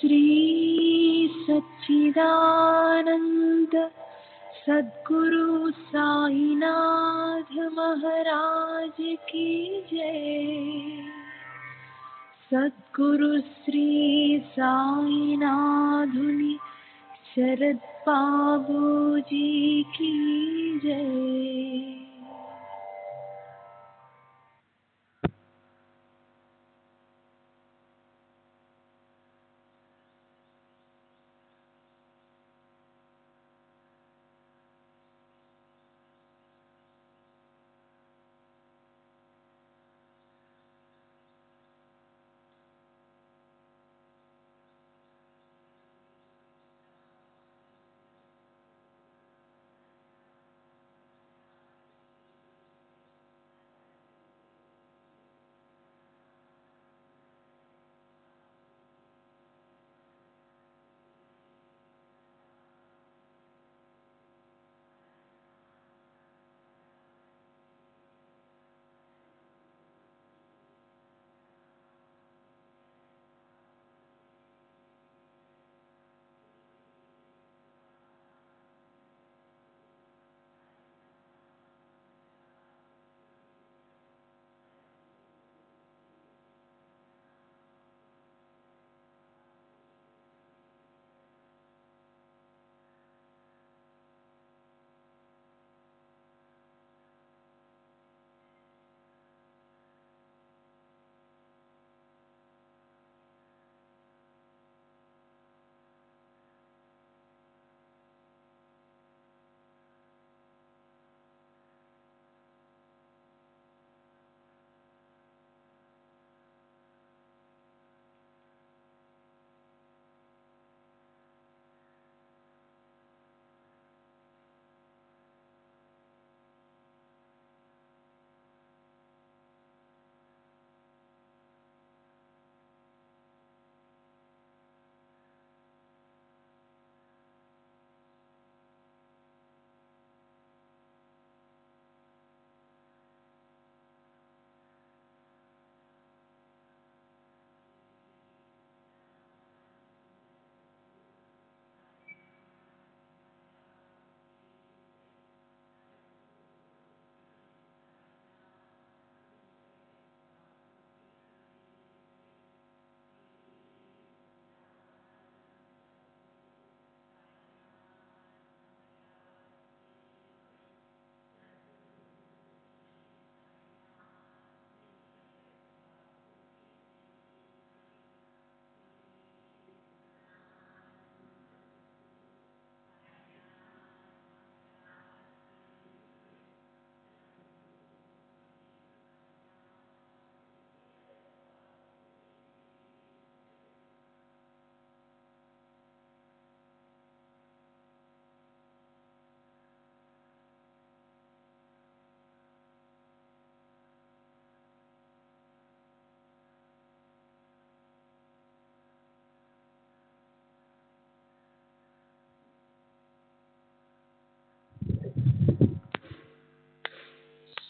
श्री सच्चिदानंद सद्गुरु साईनाथ महाराज की जय। सद्गुरु श्री साईनाथुनि शरद बाबूजी की जय।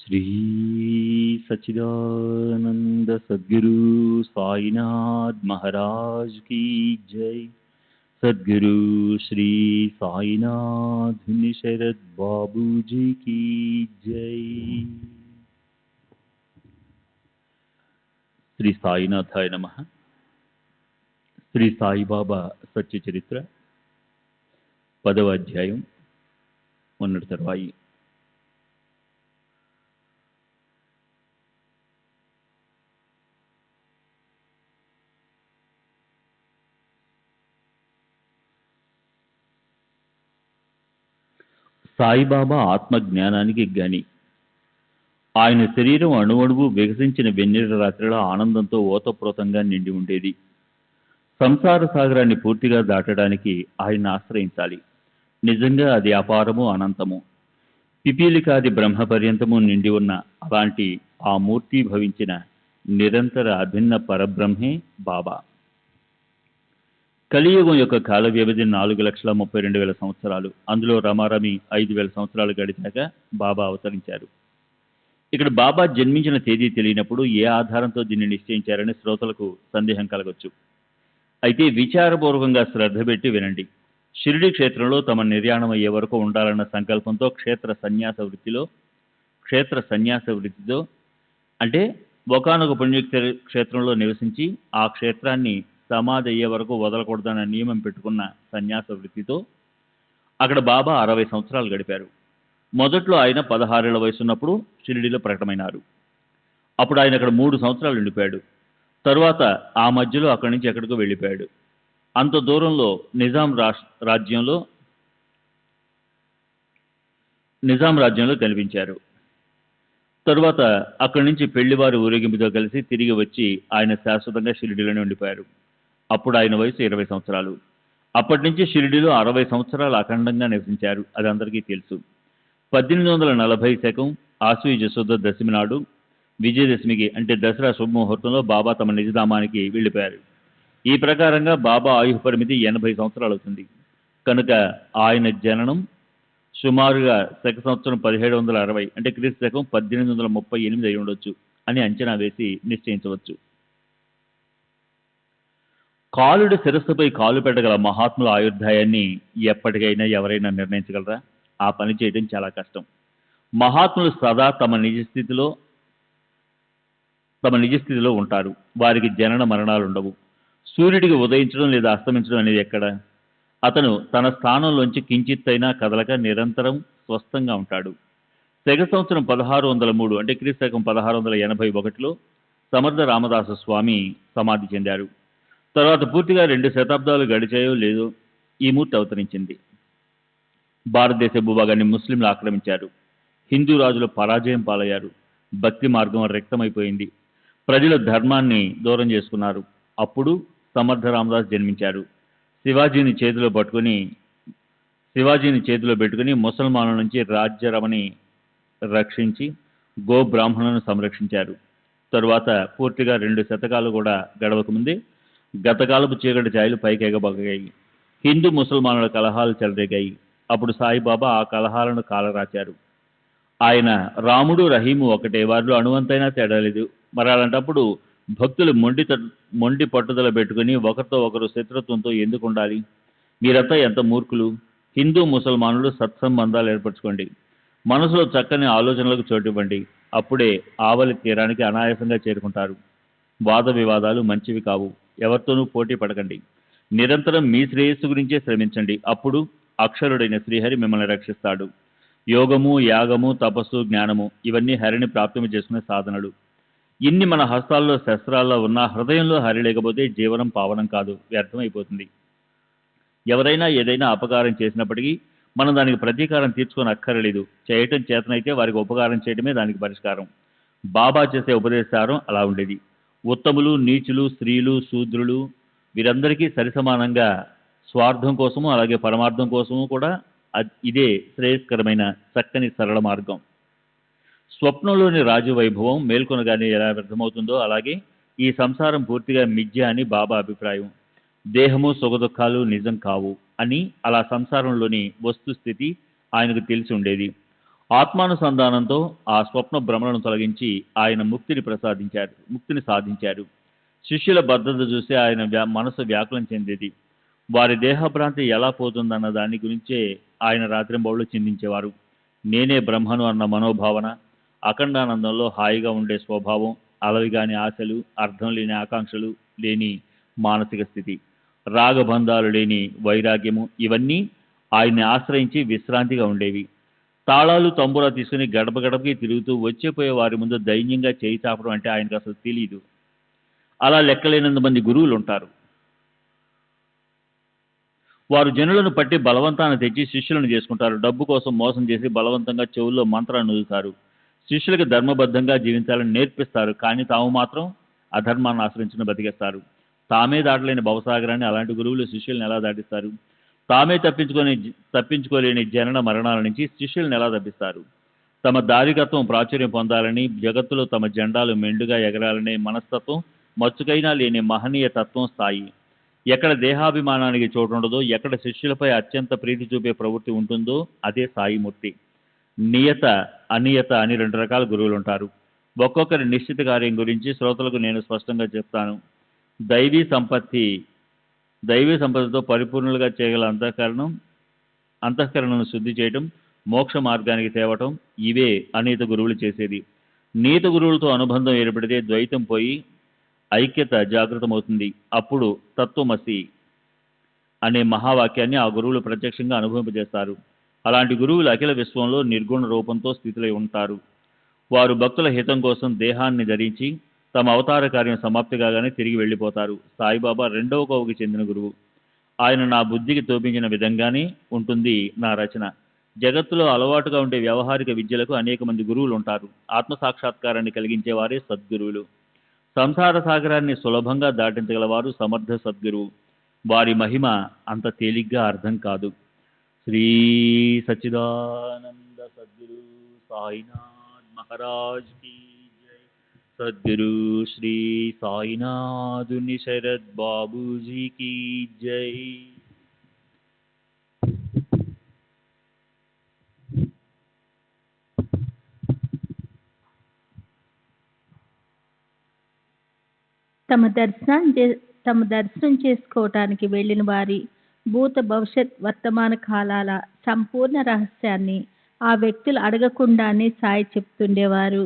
श्री सच्चिदानंद सद्गुरु साईनाथ महाराज की जय। सद्गुरु श्री साईनाथ शरद बाबू जी की जय। श्री साईनाथाय नमः। శ్రీ సాయిబాబా సత్య చరిత్ర 10వ అధ్యాయం మొన్నటి తర్వాయి. సాయిబాబా ఆత్మజ్ఞానానికి గని. ఆయన శరీరం అణువణువు వికసించిన వెన్నెల రాత్రిలో ఆనందంతో ఓతప్రోతంగా నిండి ఉండేది. సంసార సాగరాన్ని పూర్తిగా దాటడానికి ఆయన ఆశ్రయించాలి. నిజంగా అది అపారము, అనంతము. పిపీలికాది బ్రహ్మ పర్యంతము నిండి ఉన్న అలాంటి ఆ మూర్తి భవించిన నిరంతర అభిన్న పరబ్రహ్మే బాబా. కలియుగం యొక్క కాల వ్యవధి 4,32,000 సంవత్సరాలు. అందులో రమారమి 5,000 సంవత్సరాలు గడిచాక బాబా అవతరించారు. ఇక్కడ బాబా జన్మించిన తేదీ తెలియనప్పుడు ఏ ఆధారంతో దీన్ని నిశ్చయించారని శ్రోతలకు సందేహం కలగొచ్చు. అయితే విచారపూర్వకంగా శ్రద్ధ పెట్టి వినండి. షిరిడి క్షేత్రంలో తమ నిర్యాణం అయ్యే వరకు ఉండాలన్న సంకల్పంతో క్షేత్ర సన్యాస వృత్తితో అంటే ఒకానొక పుణ్యక్షేత్రంలో నివసించి ఆ క్షేత్రాన్ని సమాధి అయ్యే వరకు వదలకూడదన్న నియమం పెట్టుకున్న సన్యాస వృత్తితో అక్కడ బాబా 60 సంవత్సరాలు గడిపారు. మొదట్లో ఆయన 16 ఏళ్ల వయసున్నప్పుడు షిరిడిలో ప్రకటమైనారు. అప్పుడు ఆయన అక్కడ 3 సంవత్సరాలు ఉండిపోయాడు. తరువాత ఆ మధ్యలో అక్కడి నుంచి ఎక్కడికో వెళ్ళిపోయాడు. అంత దూరంలో నిజాం రాజ్యంలో కనిపించారు. తరువాత అక్కడి నుంచి పెళ్లివారి ఊరేగింపుతో కలిసి తిరిగి వచ్చి ఆయన శాశ్వతంగా షిరిడిలోనే ఉండిపోయారు. అప్పుడు ఆయన వయసు 20 సంవత్సరాలు. అప్పటి నుంచి షిరిడిలో 60 సంవత్సరాలు అఖండంగా నివసించారు. అది అందరికీ తెలుసు. 1840 శకం ఆశ్వయుజ శుద్ధ దశమి నాడు విజయదశమికి అంటే దసరా శుభముహూర్తంలో బాబా తమ నిజధామానికి వెళ్ళిపోయారు. ఈ ప్రకారంగా బాబా ఆయుః పరిమితి 80 సంవత్సరాలు అవుతుంది. కనుక ఆయన జననం సుమారుగా శక సంవత్సరం 1760 అంటే క్రీస్తు శకం 1838 అయి ఉండొచ్చు అని అంచనా వేసి నిశ్చయించవచ్చు. కాలుడి శిరస్సుపై కాలు పెట్టగల మహాత్ముల ఆయుర్దాయాన్ని ఎప్పటికైనా ఎవరైనా నిర్ణయించగలరా? ఆ పని చేయడం చాలా కష్టం. మహాత్ములు సదా తమ నిజ స్థితిలో ఉంటారు. వారికి జనన మరణాలు ఉండవు. సూర్యుడికి ఉదయించడం లేదా అస్తమించడం అనేది ఎక్కడ? అతను తన స్థానంలోంచి కించిత్తైనా కదలక నిరంతరం స్వస్థంగా ఉంటాడు. శక సంవత్సరం 1603 అంటే క్రీస్తు శకం 1681లో సమర్థ రామదాస స్వామి సమాధి చెందారు. తర్వాత పూర్తిగా 2 శతాబ్దాలు గడిచాయో లేదో ఈ మూర్తి అవతరించింది. భారతదేశ భూభాగాన్ని ముస్లింలు ఆక్రమించారు. హిందూ రాజులు పరాజయం పాలయ్యారు. భక్తి మార్గం రిక్తమైపోయింది. ప్రజలు ధర్మాన్ని దూరం చేసుకున్నారు. అప్పుడు సమర్థ రామదాస్ జన్మించారు. శివాజీని చేతిలో పెట్టుకుని ముసల్మానుల నుంచి రాజ్యరమణి రక్షించి గో బ్రాహ్మణులను సంరక్షించారు. తరువాత పూర్తిగా 2 శతకాలు కూడా గడవకముందే గతకాలపు చీకటి ఛాయలు పైకి ఎగబగాయి. హిందూ ముసల్మానుల కలహాలు చెలరేగాయి. అప్పుడు సాయిబాబా ఆ కలహాలను కాలరాచారు. ఆయన రాముడు రహీము ఒకటే, వారిలో అణువంతైనా తేడా లేదు. మరి అలాంటప్పుడు భక్తులు మొండి పట్టుదల పెట్టుకుని ఒకరితో ఒకరు శత్రుత్వంతో ఎందుకు ఉండాలి? మీరంతా ఎంత మూర్ఖులు! హిందూ ముసల్మానులు సత్సంబంధాలు ఏర్పరచుకోండి. మనసులో చక్కని ఆలోచనలకు చోటివ్వండి. అప్పుడే ఆవలి తీరానికి అనాయాసంగా చేరుకుంటారు. వాద వివాదాలు మంచివి కావు. ఎవరితోనూ పోటీ పడకండి. నిరంతరం మీ శ్రేయస్సు గురించే శ్రమించండి. అప్పుడు అక్షరుడైన శ్రీహరి మిమ్మల్ని రక్షిస్తాడు. యోగము, యాగము, తపస్సు, జ్ఞానము ఇవన్నీ హరిని ప్రాప్తము చేసుకునే సాధనలు. ఇన్ని మన హస్తాల్లో శస్త్రాల్లో ఉన్నా హృదయంలో హరి లేకపోతే జీవనం పావనం కాదు, వ్యర్థమైపోతుంది. ఎవరైనా ఏదైనా అపకారం చేసినప్పటికీ మనం దానికి ప్రతీకారం తీర్చుకొని అక్కర్లేదు. చేయటం చేతనైతే వారికి ఉపకారం చేయడమే దానికి పరిష్కారం. బాబా చేసే ఉపదేశారం అలా ఉండేది. ఉత్తములు, నీచులు, స్త్రీలు, శూద్రులు వీరందరికీ సరిసమానంగా స్వార్థం కోసము అలాగే పరమార్థం కోసము కూడా ఇదే శ్రేయస్కరమైన చక్కని సరళ మార్గం. స్వప్నంలోని రాజు వైభవం మేల్కొనగానే ఎలా వ్యర్థమవుతుందో అలాగే ఈ సంసారం పూర్తిగా మిథ్య అని బాబా అభిప్రాయం. దేహము, సుఖదుఖాలు నిజం కావు అని అలా సంసారంలోని వస్తుస్థితి ఆయనకు తెలిసి ఉండేది. ఆత్మానుసంధానంతో ఆ స్వప్న భ్రమలను తొలగించి ఆయన ముక్తిని సాధించారు. శిష్యుల బద్ధత చూసి ఆయన మనసు వ్యాకులం చెందేది. వారి దేహభ్రాంతి ఎలా పోతుందన్న దాని గురించే ఆయన రాత్రింబౌళ్ళు చిందించేవారు. నేనే బ్రహ్మను అన్న మనోభావన, అఖండానందంలో హాయిగా ఉండే స్వభావం, అలవిగాని ఆశలు, అర్థం లేని ఆకాంక్షలు లేని మానసిక స్థితి, రాగబంధాలు లేని వైరాగ్యము ఇవన్నీ ఆయన్ని ఆశ్రయించి విశ్రాంతిగా ఉండేవి. తాళాలు, తంబురా తీసుకుని గడప గడపకి తిరుగుతూ వచ్చిపోయే వారి ముందు దైన్యంగా చేయి చాపడం అంటే ఆయనకు అసలు తెలియదు. అలా లెక్కలేనంత మంది గురువులు ఉంటారు. వారు జనులను పట్టి బలవంతాన్ని తెచ్చి శిష్యులను చేసుకుంటారు. డబ్బు కోసం మోసం చేసి బలవంతంగా చెవుల్లో మంత్రాన్ని నుదుతారు. శిష్యులకు ధర్మబద్ధంగా జీవించాలని నేర్పిస్తారు. కానీ తాము మాత్రం అధర్మాన్ని ఆశ్రయించిన బతికేస్తారు. తామే దాటలేని భవసాగరాన్ని అలాంటి గురువులు శిష్యులను ఎలా దాటిస్తారు? తామే తప్పించుకోలేని జనన మరణాల నుంచి శిష్యులను ఎలా తప్పిస్తారు? తమ దారికత్వం ప్రాచుర్యం పొందాలని, జగత్తులో తమ జెండాలు మెండుగా ఎగరాలనే మనస్తత్వం, మచ్చుకైనా లేని మహనీయ తత్వం స్థాయి. ఎక్కడ దేహాభిమానానికి చోటు ఉండదో, ఎక్కడ శిష్యులపై అత్యంత ప్రీతి చూపే ప్రవృత్తి ఉంటుందో అదే సాయిమూర్తి. నియత, అనియత అని 2 రకాల గురువులు ఉంటారు. ఒక్కొక్కరి నిశ్చిత కార్యం గురించి శ్రోతలకు నేను స్పష్టంగా చెప్తాను. దైవీ సంపత్తి దైవీ సంపదతో పరిపూర్ణులుగా చేయగల అంతఃకరణను శుద్ధి చేయటం, మోక్ష మార్గానికి తేవటం ఇవే అనీత గురువులు చేసేది. నీత గురువులతో అనుబంధం ఏర్పడితే ద్వైతం పోయి ఐక్యత జాగృతమవుతుంది. అప్పుడు తత్వమసి అనే మహావాక్యాన్ని ఆ గురువులు ప్రత్యక్షంగా అనుభవింపజేస్తారు. అలాంటి గురువులు అఖిల విశ్వంలో నిర్గుణ రూపంతో స్థితిలో ఉంటారు. వారు భక్తుల హితం కోసం దేహాన్ని ధరించి తమ అవతార కార్యం సమాప్తి కాగానే తిరిగి వెళ్ళిపోతారు. సాయిబాబా రెండవ కోవకి చెందిన గురువు. ఆయన నా బుద్ధికి తోపించిన విధంగానే ఉంటుంది నా రచన. జగత్తులో అలవాటుగా ఉండే వ్యవహారిక విద్యలకు అనేక మంది గురువులు ఉంటారు. ఆత్మసాక్షాత్కారాన్ని కలిగించే వారే సద్గురువులు. సంసార సాగరాన్ని సులభంగా దాటించగలవారు సమర్థ సద్గురువు. వారి మహిమ అంత తేలిగ్గా అర్థం కాదు. శ్రీ సచ్చిదానంద సద్గురు సాయినాథ్ మహారాజ్ కి జై. సద్గురు శ్రీ సాయినాథుని శరద్ బాబూజీ की జై. తమ దర్శనం చేసుకోవటానికి వెళ్ళిన వారి భూత భవిష్యత్ వర్తమాన కాలాల సంపూర్ణ రహస్యాన్ని ఆ వ్యక్తులు అడగకుండానే సాయి చెప్తుండేవారు.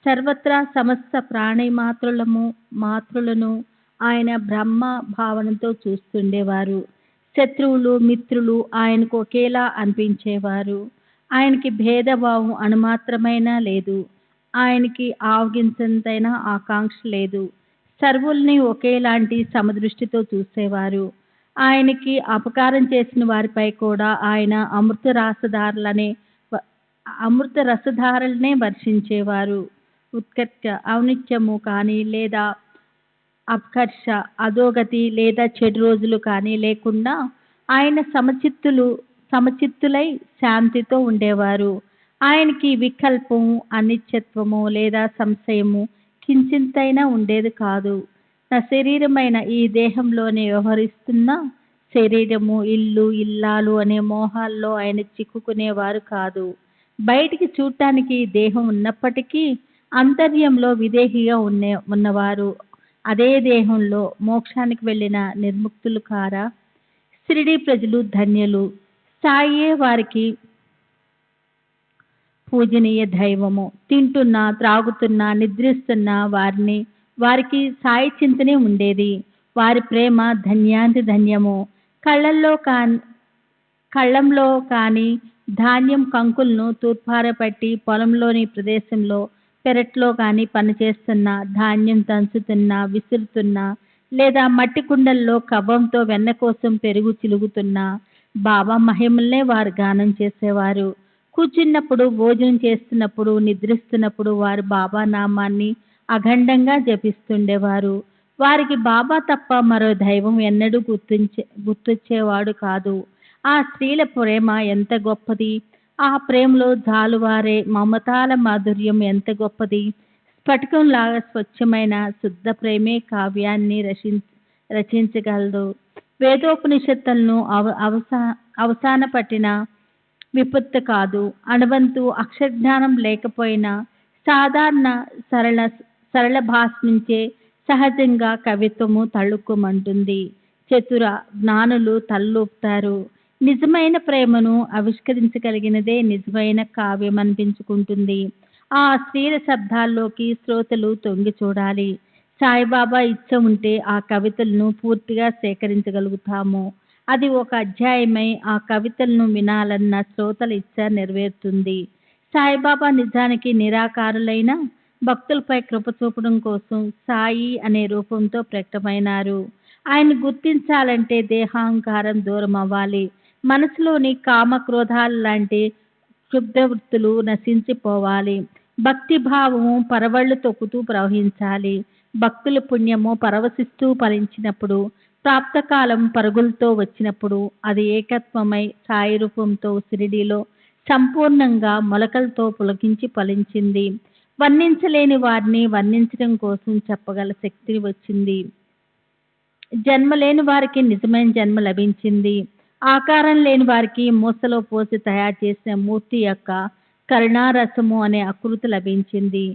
సర్వత్రా సమస్త ప్రాణి మాతృలను ఆయన బ్రహ్మ భావనతో చూస్తుండేవారు. శత్రువులు మిత్రులు ఆయనకు ఒకేలా అనిపించేవారు. ఆయనకి భేదభావం అణుమాత్రమైనా లేదు. ఆయనకి ఆవగించంతైనా ఆకాంక్ష లేదు. సర్వుల్ని ఒకేలాంటి సమదృష్టితో చూసేవారు. ఆయనకి అపకారం చేసిన వారిపై కూడా ఆయన అమృత రసధారలనే వర్షించేవారు. ఉత్కర్ష ఔనిత్యము కానీ లేదా అపకర్ష అధోగతి లేదా చెడు రోజులు కానీ లేకుండా ఆయన సమచిత్తులై శాంతితో ఉండేవారు. ఆయనకి వికల్పము అనిత్యత్వము లేదా సంశయము కించింతైనా ఉండేది కాదు. నా శరీరమైన ఈ దేహంలోనే వ్యవహరిస్తున్న శరీరము ఇల్లు ఇల్లాలు అనే మోహాల్లో ఆయన చిక్కుకునేవారు కాదు. బయటికి చూడటానికి దేహం ఉన్నప్పటికీ అంతర్యంలో విదేహిగా ఉన్నవారు. అదే దేహంలో మోక్షానికి వెళ్ళిన నిర్ముక్తులు కారా? షిరిడీ ప్రజలు ధన్యులు. సాయే వారికి పూజనీయ దైవము. తింటున్నా త్రాగుతున్నా నిద్రిస్తున్నా వారికి సాయి చింతనే ఉండేది. వారి ప్రేమ ధన్యాంతి ధన్యము. కళ్ళంలో కాని ధాన్యం కంకులను తూర్పారపట్టి పొలంలోని ప్రదేశంలో పెరట్లో కానీ పనిచేస్తున్నా, ధాన్యం దంచుతున్నా, విసురుతున్నా లేదా మట్టి కుండల్లో కవ్వంతో వెన్న కోసం పెరుగు చిలుగుతున్నా బాబా మహిమల్నే వారు గానం చేసేవారు. కూర్చున్నప్పుడు, భోజనం చేస్తున్నప్పుడు, నిద్రిస్తున్నప్పుడు వారు బాబా నామాన్ని అఖండంగా జపిస్తుండేవారు. వారికి బాబా తప్ప మరో దైవం ఎన్నడూ గుర్తొచ్చేవాడు కాదు. ఆ స్త్రీల ప్రేమ ఎంత గొప్పది! ఆ ప్రేమలో జాలువారే మమతాల మాధుర్యం ఎంత గొప్పది! స్ఫటికంలాగా స్వచ్ఛమైన శుద్ధ ప్రేమే కావ్యాన్ని రచించగలదు. వేదోపనిషత్తులను అవసాన పట్టిన విపత్తు కాదు. అణవంతు అక్షరజ్ఞానం లేకపోయినా సాధారణ సరళ భాష నుంచే సహజంగా కవిత్వము తళుక్కుమంటుంది. చతుర జ్ఞానులు తలూపుతారు. నిజమైన ప్రేమను ఆవిష్కరించగలిగినదే నిజమైన కావ్యం అనిపించుకుంటుంది. ఆ స్త్రీల శబ్దాల్లోకి శ్రోతలు తొంగి చూడాలి. సాయిబాబా ఇచ్చ ఉంటే ఆ కవితలను పూర్తిగా సేకరించగలుగుతాము. అది ఒక అధ్యాయమై ఆ కవితలను వినాలన్న శ్రోతల ఇచ్చ నెరవేరుతుంది. సాయిబాబా నిజానికి నిరాకారులైన భక్తులపై కృప చూపడం కోసం సాయి అనే రూపంతో ప్రకటమైనారు. ఆయన గుర్తించాలంటే దేహాంకారం దూరం అవ్వాలి. మనసులోని కామక్రోధాల లాంటి క్షుబ్ధవృత్తులు నశించిపోవాలి. భక్తి భావము పరవళ్లు తొక్కుతూ ప్రవహించాలి. భక్తుల పుణ్యము పరవశిస్తూ ఫలించినప్పుడు, ప్రాప్తకాలం పరుగులతో వచ్చినప్పుడు అది ఏకత్వమై సాయి రూపంతో షిరిడీలో సంపూర్ణంగా మొలకలతో పులకించి ఫలించింది. వర్ణించలేని వారిని వర్ణించడం కోసం చెప్పగల శక్తి వచ్చింది. జన్మ లేని వారికి నిజమైన జన్మ లభించింది. ఆకారం లేని వారికి మూసలో పోసి తయారు చేసిన మూర్తి యొక్క కరుణారసము అనే ఆకృతి లభించింది.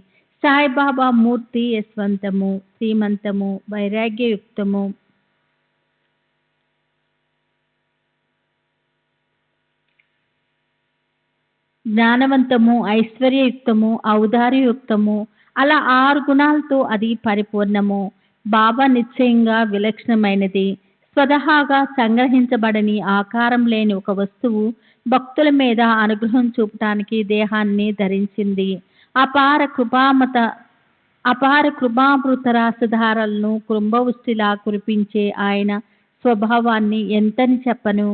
సాయిబాబా మూర్తి యశ్వంతము, శ్రీమంతము, వైరాగ్యయుక్తము, జ్ఞానవంతము, ఐశ్వర్యయుక్తము, ఔదార్యయుక్తము, అలా 6 గుణాలతో అది పరిపూర్ణము. బాబా నిశ్చయంగా విలక్షణమైనది. స్వతహాగా సంగ్రహించబడని ఆకారం లేని ఒక వస్తువు భక్తుల మీద అనుగ్రహం చూపటానికి దేహాన్ని ధరించింది. అపార కృపామృత రాసధారలను కుంభవృష్టిలా కురిపించే ఆయన స్వభావాన్ని ఎంతని చెప్పను.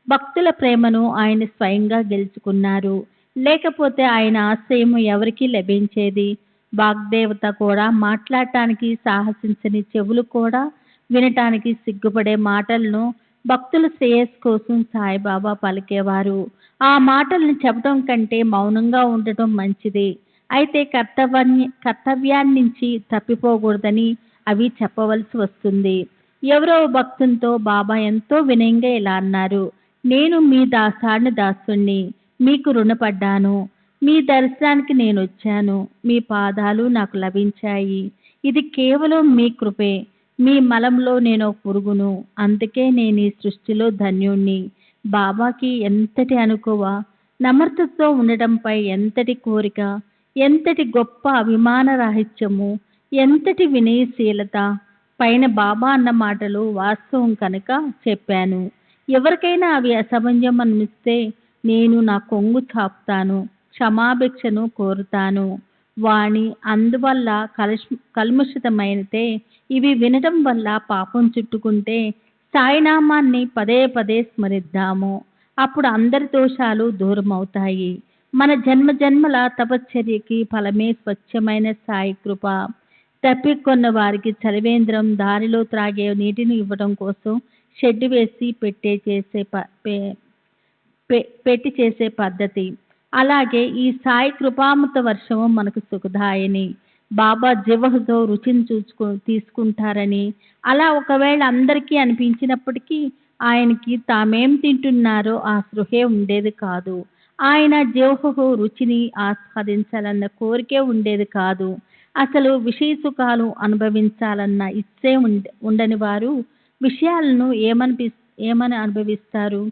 భక్తుల ప్రేమను ఆయన స్వయంగా గెలుచుకున్నారు. లేకపోతే ఆయన ఆశ్రయము ఎవరికి లభించేది? వాగ్దేవత కూడా మాట్లాడటానికి సాహసించని చెవులు కూడా వినటానికి సిగ్గుపడే మాటలను భక్తుల శ్రేయస్సు కోసం సాయిబాబా పలికేవారు. ఆ మాటలను చెప్పడం కంటే మౌనంగా ఉండటం మంచిది. అయితే కర్తవ్యాన్ని నుంచి తప్పిపోకూడదని అవి చెప్పవలసి వస్తుంది. ఎవరో భక్తునితో బాబా ఎంతో వినయంగా ఇలా అన్నారు: నేను మీ దాసుణ్ణి, మీకు రుణపడ్డాను. మీ దర్శనానికి నేను వచ్చాను. మీ పాదాలు నాకు లభించాయి. ఇది కేవలం మీ కృపే. మీ మలంలో నేను ఒక పురుగును. అందుకే నేను ఈ సృష్టిలో ధన్యుణ్ణి. బాబాకి ఎంతటి అనుకువ, నమ్రతతో ఉండటంపై ఎంతటి కోరిక, ఎంతటి గొప్ప అభిమాన రాహిత్యము, ఎంతటి వినయశీలత. పైన బాబా అన్న మాటలు వాస్తవం కనుక చెప్పాను. ఎవరికైనా అవి అసమంజసం అనిపిస్తే నేను నా కొంగు చాపుతాను, క్షమాభిక్షను కోరుతాను. వాణి అందువల్ల కల్ముషితమైనతే. ఇవి వినటం వల్ల పాపం చుట్టుకుంటే సాయినామాన్ని పదే పదే స్మరిద్దాము. అప్పుడు అందరి దోషాలు దూరమవుతాయి. మన జన్మజన్మల తపశ్చర్యకి ఫలమే స్వచ్ఛమైన సాయి కృప. తప్పికొన్న వారికి చలివేంద్రం, దారిలో త్రాగే నీటిని ఇవ్వడం కోసం షెడ్ వేసి పెట్టి చేసే పద్ధతి. అలాగే ఈ సాయి కృపామృత వర్షము మనకు సుఖదాయని. బాబా జివ్వతో రుచిని తీసుకుంటారని, అలా ఒకవేళ అందరికీ అనిపించినప్పటికీ ఆయనకి తామేం తింటున్నారో ఆ స్పృహే ఉండేది కాదు. ఆయన జివ్వకు రుచిని ఆస్వాదించాలన్న కోరికే ఉండేది కాదు. అసలు విషయ సుఖాలు అనుభవించాలన్న ఇచ్చే ఉండని వారు విషయాలను ఏమని అనుభవిస్తారు?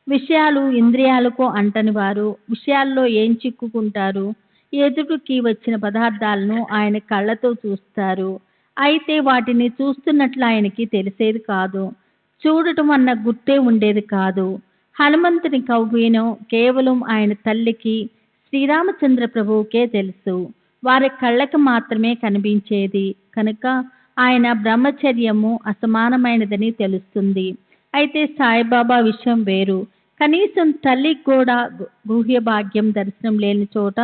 విషయాలు ఇంద్రియాలకు అంటని వారు విషయాల్లో ఏం చిక్కుకుంటారు? ఎదుటికి వచ్చిన పదార్థాలను ఆయన కళ్ళతో చూస్తారు. అయితే వాటిని చూస్తున్నట్లు ఆయనకి తెలిసేది కాదు. చూడటం అన్న గుర్తే ఉండేది కాదు. హనుమంతుని కౌపీనం కేవలం ఆయన తల్లికి, శ్రీరామచంద్ర ప్రభువుకే తెలుసు. వారి కళ్ళకి మాత్రమే కనిపించేది కనుక ఆయన బ్రహ్మచర్యము అసమానమైనదని తెలుస్తుంది. అయితే సాయిబాబా విషయం వేరు. కనీసం తల్లికి కూడా గుహ్య భాగ్యం దర్శనం లేని చోట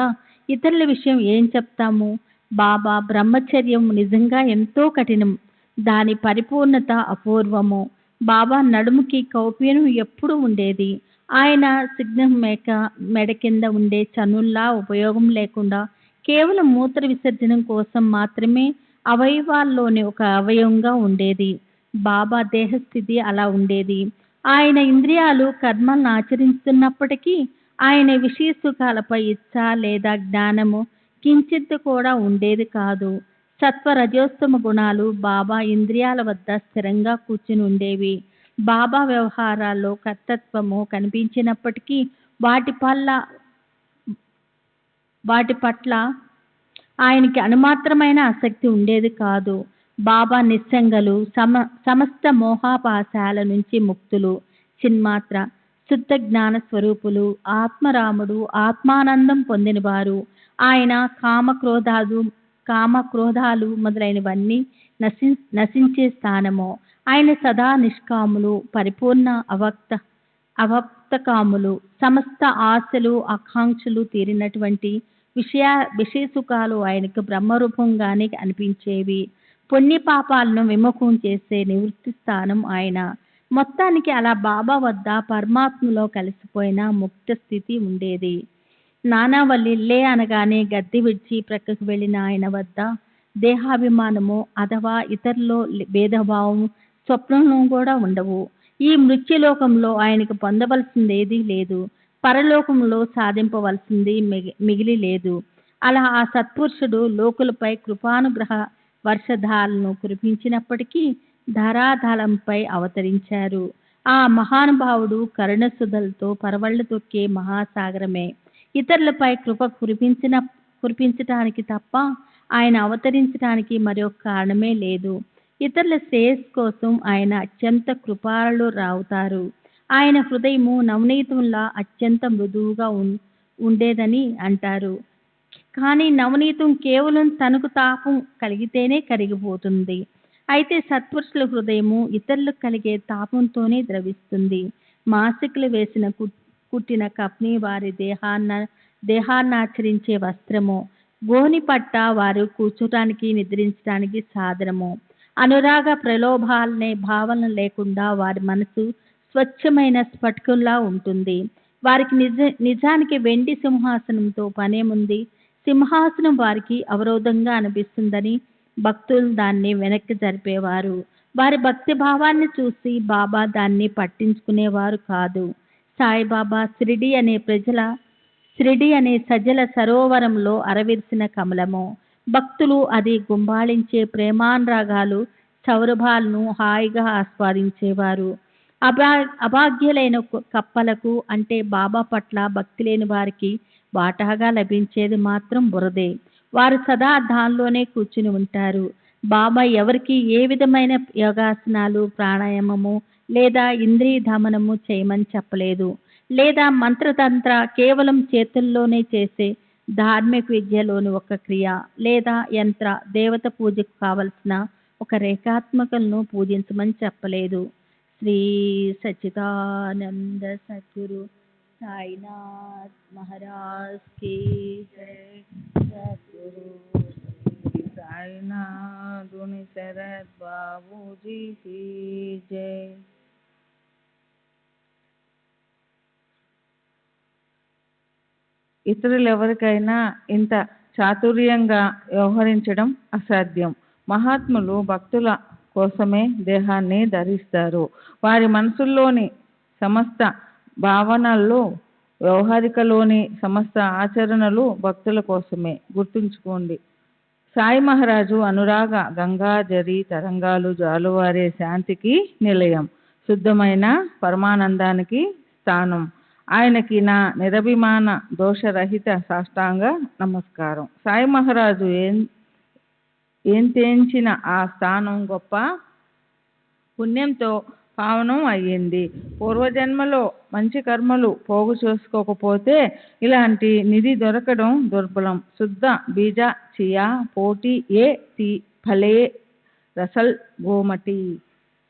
ఇతరుల విషయం ఏం చెప్తాము? బాబా బ్రహ్మచర్యం నిజంగా ఎంతో కఠినం. దాని పరిపూర్ణత అపూర్వము. బాబా నడుముకి కౌపీనం ఎప్పుడు ఉండేది. ఆయన సిగ్నం మెడ కింద ఉండే చనుల్లా ఉపయోగం లేకుండా కేవలం మూత్ర విసర్జనం కోసం మాత్రమే అవయవాల్లోని ఒక అవయవంగా ఉండేది. బాబా దేహస్థితి అలా ఉండేది. ఆయన ఇంద్రియాలు కర్మలను ఆచరిస్తున్నప్పటికీ ఆయన విషయ సుఖాలపై ఇచ్చ లేదా జ్ఞానము కించిత్ కూడా ఉండేది కాదు. సత్వ రజోస్తమ గుణాలు బాబా ఇంద్రియాల వద్ద స్థిరంగా కూర్చుని ఉండేవి. బాబా వ్యవహారాల్లో కర్తత్వము కనిపించినప్పటికీ వాటి పట్ల ఆయనకి అనుమాత్రమైన ఆసక్తి ఉండేది కాదు. బాబా నిస్సంగలు, సమస్త మోహాపాశాల నుంచి ముక్తులు, చిన్మాత్ర శుద్ధ జ్ఞాన స్వరూపులు, ఆత్మరాముడు, ఆత్మానందం పొందినవారు. ఆయన కామక్రోధాలు మొదలైనవన్నీ నశించే స్థానము. ఆయన సదా నిష్కాములు, పరిపూర్ణ అవక్తకాములు, సమస్త ఆశలు ఆకాంక్షలు తీరినటువంటి విషయ సుఖాలు ఆయనకు బ్రహ్మరూపంగానే అనిపించేవి. పుణ్యపాపాలను విముఖం చేసే నివృత్తి స్థానం ఆయన. మొత్తానికి అలా బాబా వద్ద పరమాత్మలో కలిసిపోయిన ముక్త స్థితి ఉండేది. నానావల్లి లే అనగానే గద్దె విడిచి ప్రక్కకు వెళ్ళిన ఆయన వద్ద దేహాభిమానము అథవా ఇతరులో భేదభావం స్వప్నంలో కూడా ఉండవు. ఈ మృత్యులోకంలో ఆయనకు పొందవలసింది ఏదీ లేదు. పరలోకంలో సాధింపవలసింది మిగిలి లేదు. అలా ఆ సత్పురుషుడు లోకులపై కృపానుగ్రహ వర్షధాలను కురిపించినప్పటికీ ధరాధలంపై అవతరించారు. ఆ మహానుభావుడు కరుణసుధలతో పరవళ్లు తొక్కే మహాసాగరమే. ఇతరులపై కృప కురిపించటానికి తప్ప ఆయన అవతరించడానికి మరొక కారణమే లేదు. ఇతరుల శ్రేయస్సు కోసం ఆయన అత్యంత కృపాళుడు రావుతారు. ఆయన హృదయము నవనీతంలా అత్యంత మృదువుగా ఉండేదని అంటారు. కానీ నవనీతం కేవలం తనకు తాపం కలిగితేనే కరిగిపోతుంది. అయితే సత్పురుషుల హృదయము ఇతరులకు కలిగే తాపంతోనే ద్రవిస్తుంది. మాసికలు వేసిన కుట్టిన కప్ని వారి దేహాన్నాచరించే వస్త్రము, గోని పట్ట వారు కూర్చోటానికి నిద్రించడానికి సాధనము. అనురాగ ప్రలోభాలనే భావన లేకుండా వారి మనసు స్వచ్ఛమైన స్ఫటికంలా ఉంటుంది. వారికి నిజానికి వెండి సింహాసనంతో పనేముంది? సింహాసనం వారికి అవరోధంగా అనిపిస్తుందని భక్తులు దాన్ని వెనక్కి జరిపేవారు. వారి భక్తి భావాన్ని చూసి బాబా దాన్ని పట్టించుకునేవారు కాదు. సాయిబాబా షిరిడి అనే సజల సరోవరంలో అరవిరిసిన కమలము. భక్తులు అది గుంబాళించే ప్రేమానురాగాలు సౌరభాలను హాయిగా ఆస్వాదించేవారు. అభాగ్యులైన కప్పలకు అంటే బాబా పట్ల భక్తి లేని వారికి వాటాగా లభించేది మాత్రం బురదే. వారు సదా దానిలోనే కూర్చుని ఉంటారు. బాబా ఎవరికి ఏ విధమైన యోగాసనాలు, ప్రాణాయామము లేదా ఇంద్రియ దమనము చేయమని చెప్పలేదు. లేదా మంత్రతంత్ర కేవలం చేతుల్లోనే చేసే ధార్మిక విద్యలోని ఒక క్రియ లేదా యంత్ర దేవత పూజకు కావలసిన ఒక రేఖాత్మకలను పూజించమని చెప్పలేదు. శ్రీ సచ్చిదానంద సద్గురు సాయినాథ్ మహారాజ్ की जय. सद्गुरु श्री साईनाथ शरद बाबूजी की जय. ఇతరులెవరికైనా ఇంత చాతుర్యంగా వ్యవహరించడం అసాధ్యం. మహాత్ములు భక్తుల కోసమే దేహాన్ని ధరిస్తారు. వారి మనసుల్లోని సమస్త భావనలు, వ్యవహారికలోని సమస్త ఆచరణలు భక్తుల కోసమే. గుర్తుంచుకోండి, సాయి మహారాజు అనురాగ గంగాజరి తరంగాలు జాలువారే శాంతికి నిలయం, శుద్ధమైన పరమానందానికి స్థానం. ఆయనకి నా నిరభిమాన దోషరహిత సాష్టాంగ నమస్కారం. సాయి మహారాజు ఏం తేంచిన ఆ స్థానం గొప్ప పుణ్యంతో పావనం అయ్యింది. పూర్వజన్మలో మంచి కర్మలు పోగు చేసుకోకపోతే ఇలాంటి నిధి దొరకడం దుర్బలం. శుద్ధ బీజ చియా పోటీ ఏ తి ఫలే రసల్ గోమటి.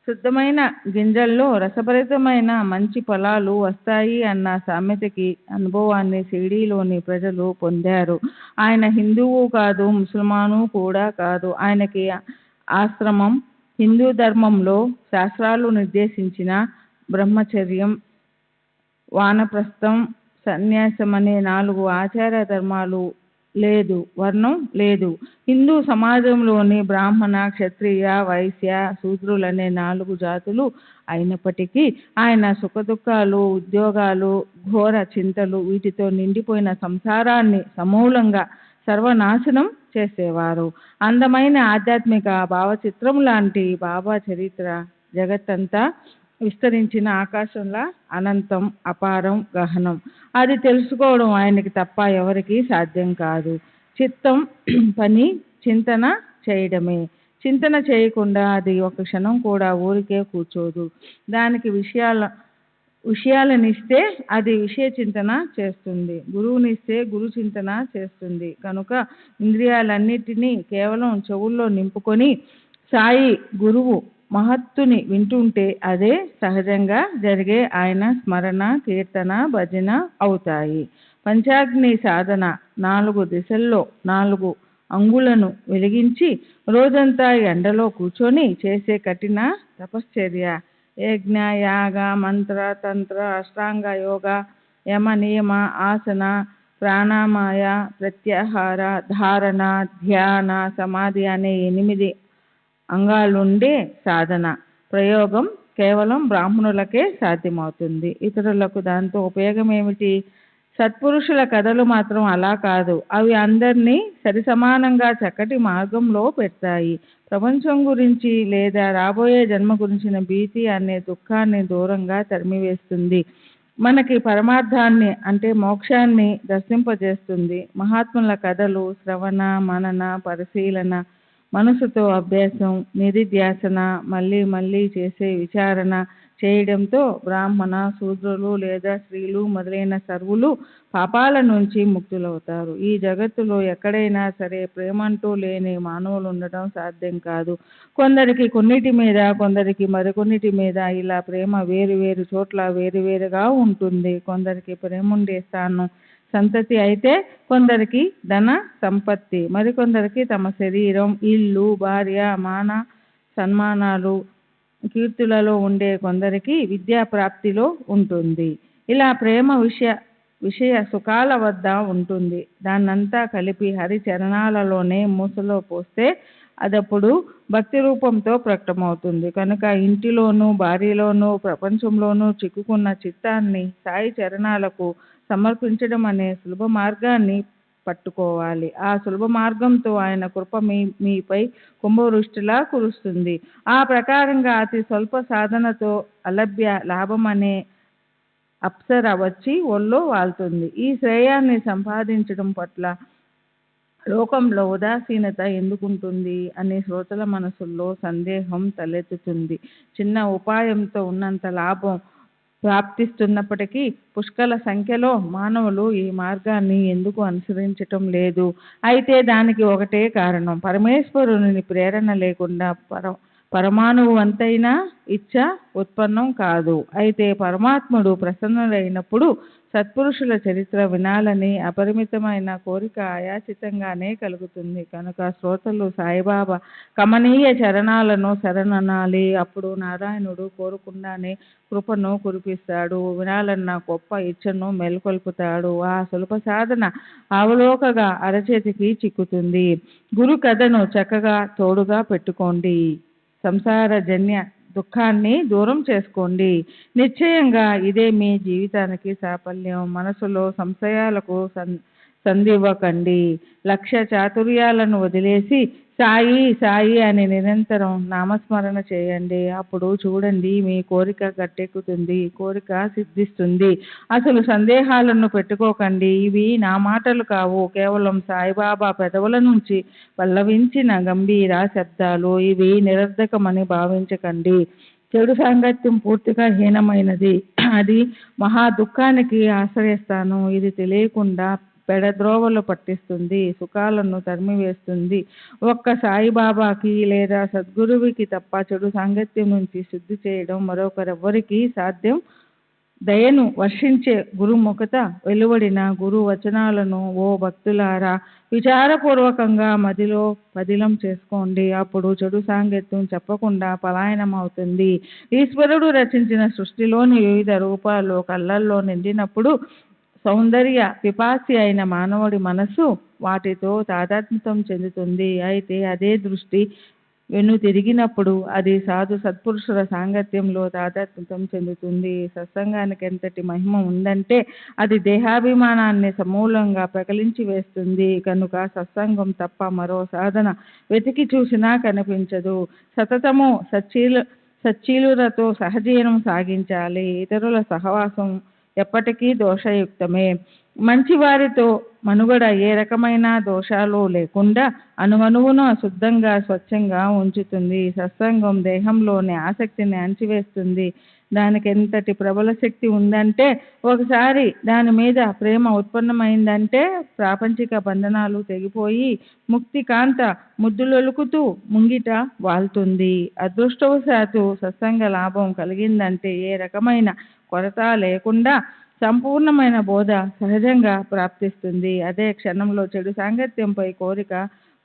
శుద్ధమైన గింజల్లో రసభరితమైన మంచి ఫలాలు వస్తాయి అన్న సామెతకి అనుభవాన్ని షిరిడీలోని ప్రజలు పొందారు. ఆయన హిందువు కాదు, ముసల్మాను కూడా కాదు. ఆయనకి ఆశ్రమం, హిందూ ధర్మంలో శాస్త్రాలు నిర్దేశించిన బ్రహ్మచర్యం, వానప్రస్థం, సన్యాసం అనే 4 ఆచార ధర్మాలు లేదు, వర్ణం లేదు. హిందూ సమాజంలోని బ్రాహ్మణ, క్షత్రియ, వైశ్య, శూద్రులనే 4 జాతులు అయినప్పటికీ ఆయన సుఖదుఖాలు, ఉద్యోగాలు, ఘోర చింతలు వీటితో నిండిపోయిన సంసారాన్ని సమూలంగా సర్వనాశనం చేసేవారు. అందమైన ఆధ్యాత్మిక భావచిత్రం లాంటి బాబా చరిత్ర జగత్తంతా విస్తరించిన ఆకాశంలా అనంతం, అపారం, గహనం. అది తెలుసుకోవడం ఆయనకి తప్ప ఎవరికి సాధ్యం కాదు. చిత్తం పని చింతన చేయడమే. చింతన చేయకుండా అది ఒక క్షణం కూడా ఊరికే కూర్చోదు. దానికి విషయాలనిస్తే అది విషయ చింతన చేస్తుంది, గురువునిస్తే గురు చింతన చేస్తుంది. కనుక ఇంద్రియాలన్నిటినీ కేవలం చెవుల్లో నింపుకొని సాయి గురువు మహత్తుని వింటుంటే అదే సహజంగా జరిగే ఆయన స్మరణ, కీర్తన, భజన అవుతాయి. పంచాగ్ని సాధన 4 దిశల్లో 4 అంగులను వెలిగించి రోజంతా ఎండలో కూర్చొని చేసే కఠిన తపశ్చర్య. యజ్ఞ, యాగ, మంత్ర, తంత్ర, అష్టాంగ యోగ, యమ, నియమ, ఆసన, ప్రాణామాయ, ప్రత్యాహార, ధారణ, ధ్యాన, సమాధి అనే 8 అంగాలుండే సాధన ప్రయోగం కేవలం బ్రాహ్మణులకే సాధ్యమవుతుంది. ఇతరులకు దాంతో ఉపయోగం ఏమిటి? సత్పురుషుల కథలు మాత్రం అలా కాదు. అవి అందరినీ సరిసమానంగా చక్కటి మార్గంలో పెడతాయి. ప్రపంచం గురించి లేదా రాబోయే జన్మ గురించిన భీతి అనే దుఃఖాన్ని దూరంగా తరిమివేస్తుంది. మనకి పరమార్థాన్ని అంటే మోక్షాన్ని దర్శింపజేస్తుంది. మహాత్ముల కథలు శ్రవణ, మనన, పరిశీలన, మనసుతో అభ్యాసం, నిధిధ్యాసన, మళ్ళీ మళ్ళీ చేసే విచారణ చేయడంతో బ్రాహ్మణ, శూద్రులు లేదా స్త్రీలు మొదలైన సర్వులు పాపాల నుంచి ముక్తులవుతారు. ఈ జగత్తులో ఎక్కడైనా సరే ప్రేమంటూ లేని మానవులు ఉండటం సాధ్యం కాదు. కొందరికి కొన్నిటి మీద, కొందరికి మరికొన్నిటి మీద, ఇలా ప్రేమ వేరు వేరు చోట్ల వేరువేరుగా ఉంటుంది. కొందరికి ప్రేమ ఉండే స్థానం సంతతి అయితే కొందరికి ధన సంపత్తి, మరికొందరికి తమ శరీరం, ఇల్లు, భార్య, మాన సన్మానాలు, కీర్తులలో ఉండే కొందరికి విద్యా ప్రాప్తిలో ఉంటుంది. ఇలా ప్రేమ విషయ సుఖాల వద్ద ఉంటుంది. దాన్నంతా కలిపి హరి చరణాలలోనే మూసలో పోస్తే అదప్పుడు భక్తి రూపంతో ప్రకటమవుతుంది. కనుక ఇంటిలోనూ, భార్యలోనూ, ప్రపంచంలోనూ చిక్కుకున్న చిత్తాన్ని సాయి చరణాలకు సమర్పించడం అనే సులభ మార్గాన్ని పట్టుకోవాలి. ఆ సులభ మార్గంతో ఆయన కృప మీపై కుంభవృష్టిలా కురుస్తుంది. ఆ ప్రకారంగా అతి స్వల్ప సాధనతో అలభ్య లాభం అనే అప్సర వచ్చి ఒళ్ళో వాళ్తుంది. ఈ శ్రేయాన్ని సంపాదించడం పట్ల లోకంలో ఉదాసీనత ఎందుకుంటుంది అని శ్రోతల మనసుల్లో సందేహం తలెత్తుతుంది. చిన్న ఉపాయంతో ఉన్నంత లాభం ప్రాప్తిస్తున్నప్పటికీ పుష్కల సంఖ్యలో మానవులు ఈ మార్గాన్ని ఎందుకు అనుసరించటం లేదు? అయితే దానికి ఒకటే కారణం, పరమేశ్వరుని ప్రేరణ లేకుండా పరమాణువు అంతైనా ఇచ్చ ఉత్పన్నం కాదు. అయితే పరమాత్ముడు ప్రసన్నుడైనప్పుడు సత్పురుషుల చరిత్ర వినాలని అపరిమితమైన కోరిక ఆయాచితంగానే కలుగుతుంది. కనుక శ్రోతలు సాయిబాబా కమనీయ చరణాలను శరణనాలి. అప్పుడు నారాయణుడు కోరుకుండానే కృపను కురిపిస్తాడు, వినాలన్న గొప్ప ఇచ్చను మేల్కొల్పుతాడు. ఆ సులభ సాధన అవలోకగా అరచేతికి చిక్కుతుంది. గురు కథను చక్కగా తోడుగా పెట్టుకోండి. సంసార జన్య దుఃఖాన్ని దూరం చేసుకోండి. నిశ్చయంగా ఇదే మీ జీవితానికి సాఫల్యం. మనసులో సంశయాలకు సందివ్వకండి. లక్ష్య చాతుర్యాలను వదిలేసి సాయి సాయి అని నిరంతరం నామస్మరణ చేయండి. అప్పుడు చూడండి, మీ కోరిక గట్టెక్కుతుంది, కోరిక సిద్ధిస్తుంది. అసలు సందేహాలను పెట్టుకోకండి. ఇవి నా మాటలు కావు, కేవలం సాయిబాబా పెదవుల నుంచి పల్లవించిన గంభీర శబ్దాలు. ఇవి నిరర్ధకమని భావించకండి. చెడు సాంగత్యం పూర్తిగా హీనమైనది. అది మహా దుఃఖానికి ఆశ్రయస్థానం. ఇది తెలియకుండా పెడద్రోవలు పట్టిస్తుంది, సుఖాలను తరిమివేస్తుంది. ఒక్క సాయిబాబాకి లేదా సద్గురువుకి తప్ప చెడు సాంగత్యం నుంచి శుద్ధి చేయడం మరొకరెవ్వరికీ సాధ్యం. దయను వర్షించే గురుముఖత వెలువడిన గురు వచనాలను ఓ భక్తులారా విచారపూర్వకంగా మదిలో పదిలం చేసుకోండి. అప్పుడు చెడు సాంగత్యం చెప్పకుండా పలాయనం అవుతుంది. ఈశ్వరుడు రచించిన సృష్టిలోని వివిధ రూపాలు కళ్ళల్లో నిండినప్పుడు సౌందర్య పిపాసి అయిన మానవుడి మనసు వాటితో తాదాత్మ్యం చెందుతుంది. అయితే అదే దృష్టి వెను తిరిగినప్పుడు అది సాధు సత్పురుషుల సాంగత్యంలో తాదాత్మ్యం చెందుతుంది. సత్సంగానికి ఎంతటి మహిమ ఉందంటే అది దేహాభిమానాన్ని సమూలంగా పెకలించి వేస్తుంది. కనుక సత్సంగం తప్ప మరో సాధన వెతికి చూసినా కనిపించదు. సతతము సచ్చీలులతో సహజీవనం సాగించాలి. ఇతరుల సహవాసం ఎప్పటికీ దోషయుక్తమే. మంచివారితో మనుగడ ఏ రకమైన దోషాలు లేకుండా అణువణువును శుద్ధంగా స్వచ్ఛంగా ఉంచుతుంది. సత్సంగం దేహంలోని ఆసక్తిని అణచివేస్తుంది. దానికి ఎంతటి ప్రబల శక్తి ఉందంటే ఒకసారి దాని మీద ప్రేమ ఉత్పన్నమైందంటే ప్రాపంచిక బంధనాలు తెగిపోయి ముక్తి కాంత ముద్దులొలుకుతూ ముంగిట వాళ్తుంది. అదృష్టవశాత్తు సత్సంగ లాభం కలిగిందంటే ఏ రకమైన కొరత లేకుండా సంపూర్ణమైన బోధ సహజంగా ప్రాప్తిస్తుంది. అదే క్షణంలో చెడు సాంగత్యంపై కోరిక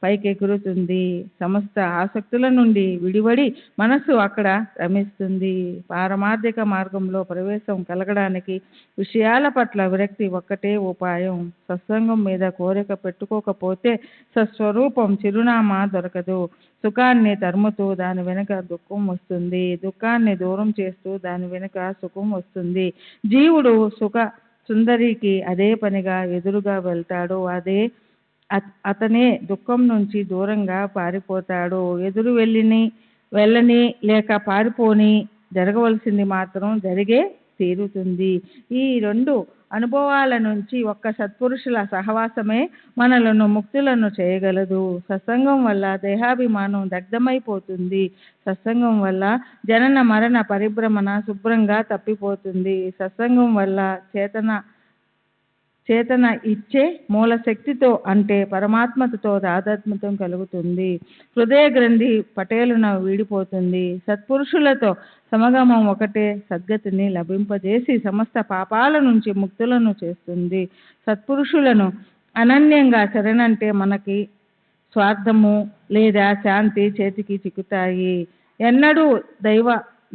పైకెగురుతుంది. సమస్త ఆసక్తుల నుండి విడివడి మనస్సు అక్కడ రమిస్తుంది. పారమార్థిక మార్గంలో ప్రవేశం కలగడానికి విషయాల పట్ల విరక్తి ఒక్కటే ఉపాయం. సత్సంగం మీద కోరిక పెట్టుకోకపోతే సస్వరూపం చిరునామా దొరకదు. సుఖాన్ని తరుముతూ దాని వెనుక దుఃఖం వస్తుంది. దుఃఖాన్ని దూరం చేస్తూ దాని వెనుక సుఖం వస్తుంది. జీవుడు సుఖ సుందరికి అదే పనిగా ఎదురుగా వెళ్తాడు. అతనే దుఃఖం నుంచి దూరంగా పారిపోతాడు. ఎదురు వెళ్ళని లేక పారిపోని జరగవలసింది మాత్రం జరిగే తీరుతుంది. ఈ రెండు అనుభవాల నుంచి ఒక్క సత్పురుషుల సహవాసమే మనలను ముక్తులను చేయగలదు. సత్సంగం వల్ల దేహాభిమానం దగ్ధమైపోతుంది. సత్సంగం వల్ల జనన మరణ పరిభ్రమణ శుభ్రంగా తప్పిపోతుంది. సత్సంగం వల్ల చేతన ఇచ్చే మూల శక్తితో అంటే పరమాత్మతో తాదాత్మ్యం కలుగుతుంది. హృదయ గ్రంథి పటేలున వీడిపోతుంది. సత్పురుషులతో సమగమం ఒకటే సద్గతిని లభింపజేసి సమస్త పాపాల నుంచి ముక్తులను చేస్తుంది. సత్పురుషులను అనన్యంగా శరణంటే మనకి స్వార్థము లేదా శాంతి చేతికి చిక్కుతాయి. ఎన్నడూ దైవ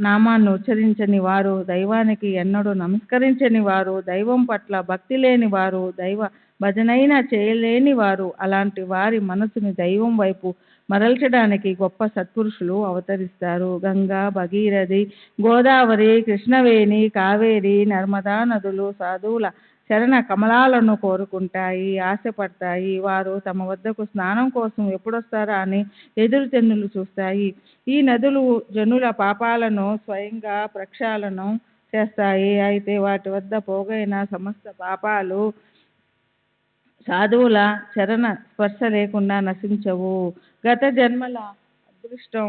నామాన్ని ఉచ్చరించని వారు, దైవానికి ఎన్నడూ నమస్కరించని వారు, దైవం పట్ల భక్తి లేని వారు, దైవ భజనైనా చేయలేని వారు, అలాంటి వారి మనసుని దైవం వైపు మరల్చడానికి గొప్ప సత్పురుషులు అవతరిస్తారు. గంగా, భగీరథి, గోదావరి, కృష్ణవేణి, కావేరి, నర్మదా నదులు సాధువుల చరణ కమలాలను కోరుకుంటాయి, ఆశపడతాయి. వారు తమ వద్దకు స్నానం కోసం ఎప్పుడొస్తారా అని ఎదురుచెన్నులు చూస్తాయి. ఈ నదులు జనుల పాపాలను స్వయంగా ప్రక్షాళనం చేస్తాయి. అయితే వాటి వద్ద పోగైన సమస్త పాపాలు సాధువుల చరణ స్పర్శ లేకుండా నశించవు. గత జన్మల అదృష్టం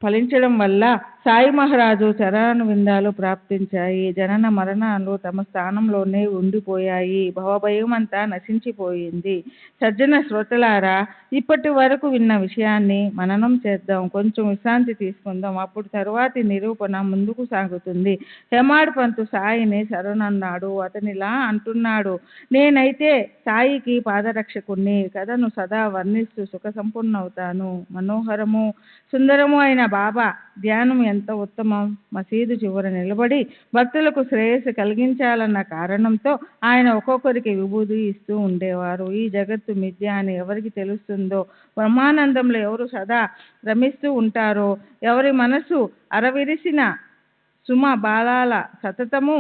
ఫలించడం వల్ల సాయి మహారాజు చరణాను విందాలు ప్రాప్తించాయి. జనన మరణాలు తమ స్థానంలోనే ఉండిపోయాయి. భవభయం అంతా నశించిపోయింది. సజ్జన శ్రోతలారా, ఇప్పటి వరకు విన్న విషయాన్ని మననం చేద్దాం. కొంచెం విశ్రాంతి తీసుకుందాం. అప్పుడు తరువాతి నిరూపణ ముందుకు సాగుతుంది. హేమాడ్ పంతు సాయిని శరణన్నాడు. అతనిలా అంటున్నాడు: నేనైతే సాయికి పాదరక్షకుణ్ణి. కథను సదా వర్ణిస్తూ సుఖ సంపూర్ణవుతాను. మనోహరము సుందరము అయిన బాబా ధ్యానం ఎంత ఉత్తమం. మసీదు చివర నిలబడి భక్తులకు శ్రేయస్సు కలిగించాలన్న కారణంతో ఆయన ఒక్కొక్కరికి విభూది ఇస్తూ ఉండేవారు. ఈ జగత్తు మిథ్య అని ఎవరికి తెలుస్తుందో, బ్రహ్మానందంలో ఎవరు సదా రమిస్తూ ఉంటారో, ఎవరి మనసు అరవిరిసిన సుమ బాలాల సతతము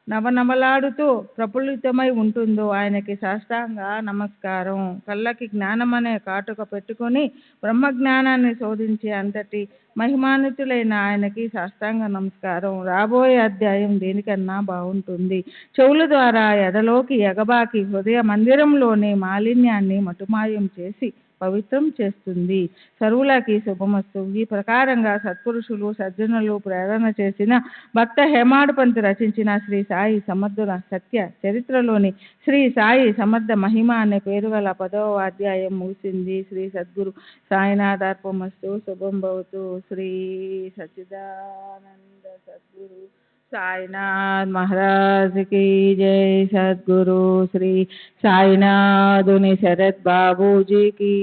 నవనవలాడుతూ ప్రఫుల్లితమై ఉంటుందో ఆయనకి సాష్టాంగ నమస్కారం. కళ్ళకి జ్ఞానమనే కాటుక పెట్టుకొని బ్రహ్మజ్ఞానాన్ని శోధించే అంతటి మహిమాన్వితులైన ఆయనకి సాష్టాంగ నమస్కారం. రాబోయే అధ్యాయం దేనికన్నా బాగుంటుంది. చెవుల ద్వారా ఎదలోకి ఎగబాకి హృదయ మందిరంలోని మాలిన్యాన్ని మటుమాయం చేసి పవిత్రం చేస్తుంది. సర్వులకి శుభమస్తు. ఈ ప్రకారంగా సత్పురుషులు సజ్జనులు ప్రేరణ చేసిన భక్త హేమాడ్ పంత్ రచించిన శ్రీ సాయి సమర్థుల సత్య చరిత్రలోని శ్రీ సాయి సమర్థ మహిమ అనే పేరు గల 10వ అధ్యాయం ముగిసింది. శ్రీ సద్గురు సాయినాథార్పమస్తు. శుభం భవతు. శ్రీ సచ్చిదానంద సద్గురు సాయినాథ్ మహారాజ్ की जय. सद्गुरु श्री साईनाथुनि शरद बाबूजी की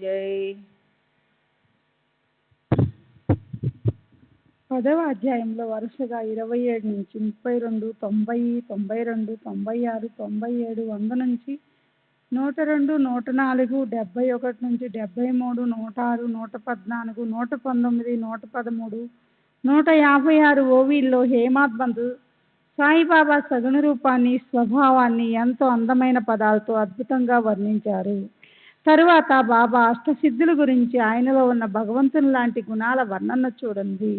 जय. 10వ అధ్యాయంలో వరుసగా 27 నుంచి 32, 90, 92, 96, 97, 100 నుంచి 102, 104, 71 నుంచి 73, 106, 114, 119, 113, 156 ఓవీల్లో హేమాడ్ పంత్ సాయిబాబా సగుణ రూపాన్ని, స్వభావాన్ని ఎంతో అందమైన పదాలతో అద్భుతంగా వర్ణించారు. తరువాత బాబా అష్టసిద్ధుల గురించి, ఆయనలో ఉన్న భగవంతుని లాంటి గుణాల వర్ణన చూడండి.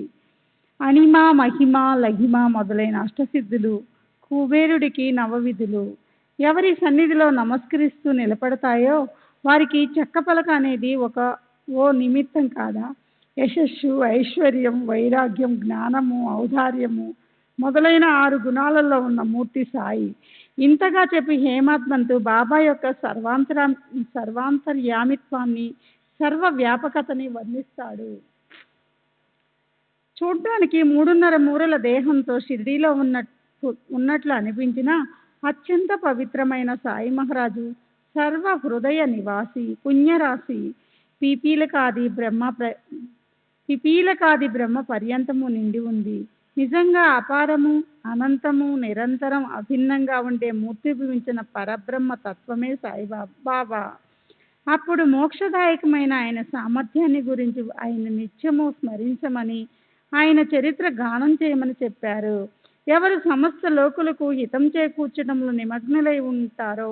అణిమ, మహిమ, లఘిమ మొదలైన అష్టసిద్ధులు కుబేరుడికి నవవిధులు. ఎవరి సన్నిధిలో నమస్కరిస్తూ నిలబడతాయో వారికి చెక్కపలక అనేది ఓ నిమిత్తం కాదా? యశస్సు, ఐశ్వర్యం, వైరాగ్యం, జ్ఞానము, ఔదార్యము మొదలైన 6 గుణాలలో ఉన్న మూర్తి సాయి. ఇంతగా చెప్పి హేమాడ్ పంత్ బాబా యొక్క సర్వాంతర్యామిత్వాన్ని, సర్వ వ్యాపకతని వర్ణిస్తాడు. చూడ్డానికి 3.5 మూరల దేహంతో షిర్డీలో ఉన్నట్లు అనిపించిన అత్యంత పవిత్రమైన సాయి మహారాజు సర్వ హృదయ నివాసి, పుణ్యరాశి, పిపీలకాది బ్రహ్మ పర్యంతము నిండి ఉంది. నిజంగా అపారము, అనంతము, నిరంతరం అభిన్నంగా ఉండే మూర్తిభవించిన పరబ్రహ్మ తత్వమే సాయిబాబా. అప్పుడు మోక్షదాయకమైన ఆయన సామర్థ్యాన్ని గురించి ఆయన నిత్యము స్మరించమని, ఆయన చరిత్ర గానం చేయమని చెప్పారు. ఎవరు సమస్త లోకులకు హితం చేకూర్చడంలో నిమగ్నులై ఉంటారో,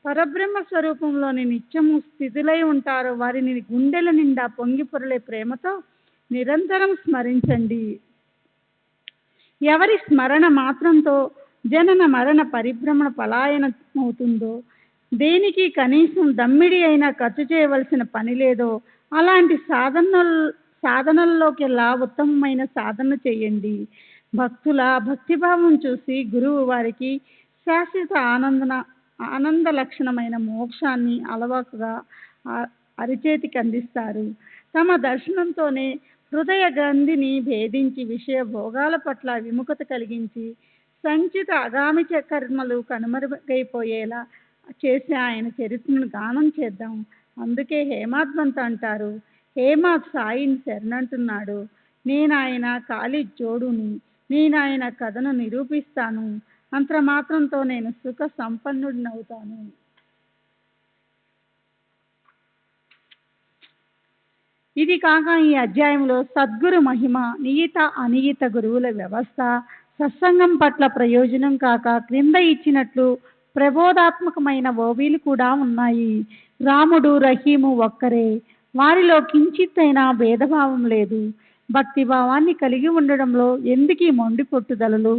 పరబ్రహ్మ స్వరూపంలోని నిత్యము స్థితులై ఉంటారో వారిని గుండెల నిండా పొంగి పొరలే ప్రేమతో నిరంతరం స్మరించండి. ఎవరి స్మరణ మాత్రంతో జనన మరణ పరిభ్రమణ పలాయనమవుతుందో, దేనికి కనీసం దమ్మిడి అయినా ఖర్చు చేయవలసిన పని లేదో అలాంటి సాధనల్లోకెల్లా ఉత్తమమైన సాధన చేయండి. భక్తుల భక్తిభావం చూసి గురువు వారికి శాశ్వత ఆనంద లక్షణమైన మోక్షాన్ని అలవాకుగా అరిచేతికి అందిస్తారు. తమ దర్శనంతోనే హృదయ గ్రంథిని భేదించి విషయ భోగాల పట్ల విముఖత కలిగించి సంచిత అగామి కర్మలు కనుమరుగైపోయేలా చేసి ఆయన చరిత్రను గానం చేద్దాం. అందుకే హేమాద్వంత అంటారు, హేమాద్ సాయిని శరణంటున్నాడు, నేనాయన కాలి జోడుని, నేనాయన కథను నిరూపిస్తాను, అంతమాత్రంతో నేను సుఖ సంపన్నుడినవుతాను. ఇది కాక ఈ అధ్యాయంలో సద్గురు మహిమ, నియత అనియత గురువుల వ్యవస్థ, సత్సంగం పట్ల ప్రయోజనం కాక క్రింద ఇచ్చినట్లు ప్రబోధాత్మకమైన ఓవీలు కూడా ఉన్నాయి. రాముడు రహీము ఒక్కరే, వారిలో కించిత్తైనా భేదభావం లేదు. భక్తిభావాన్ని కలిగి ఉండడంలో ఎందుకీ మొండి పట్టుదలలు?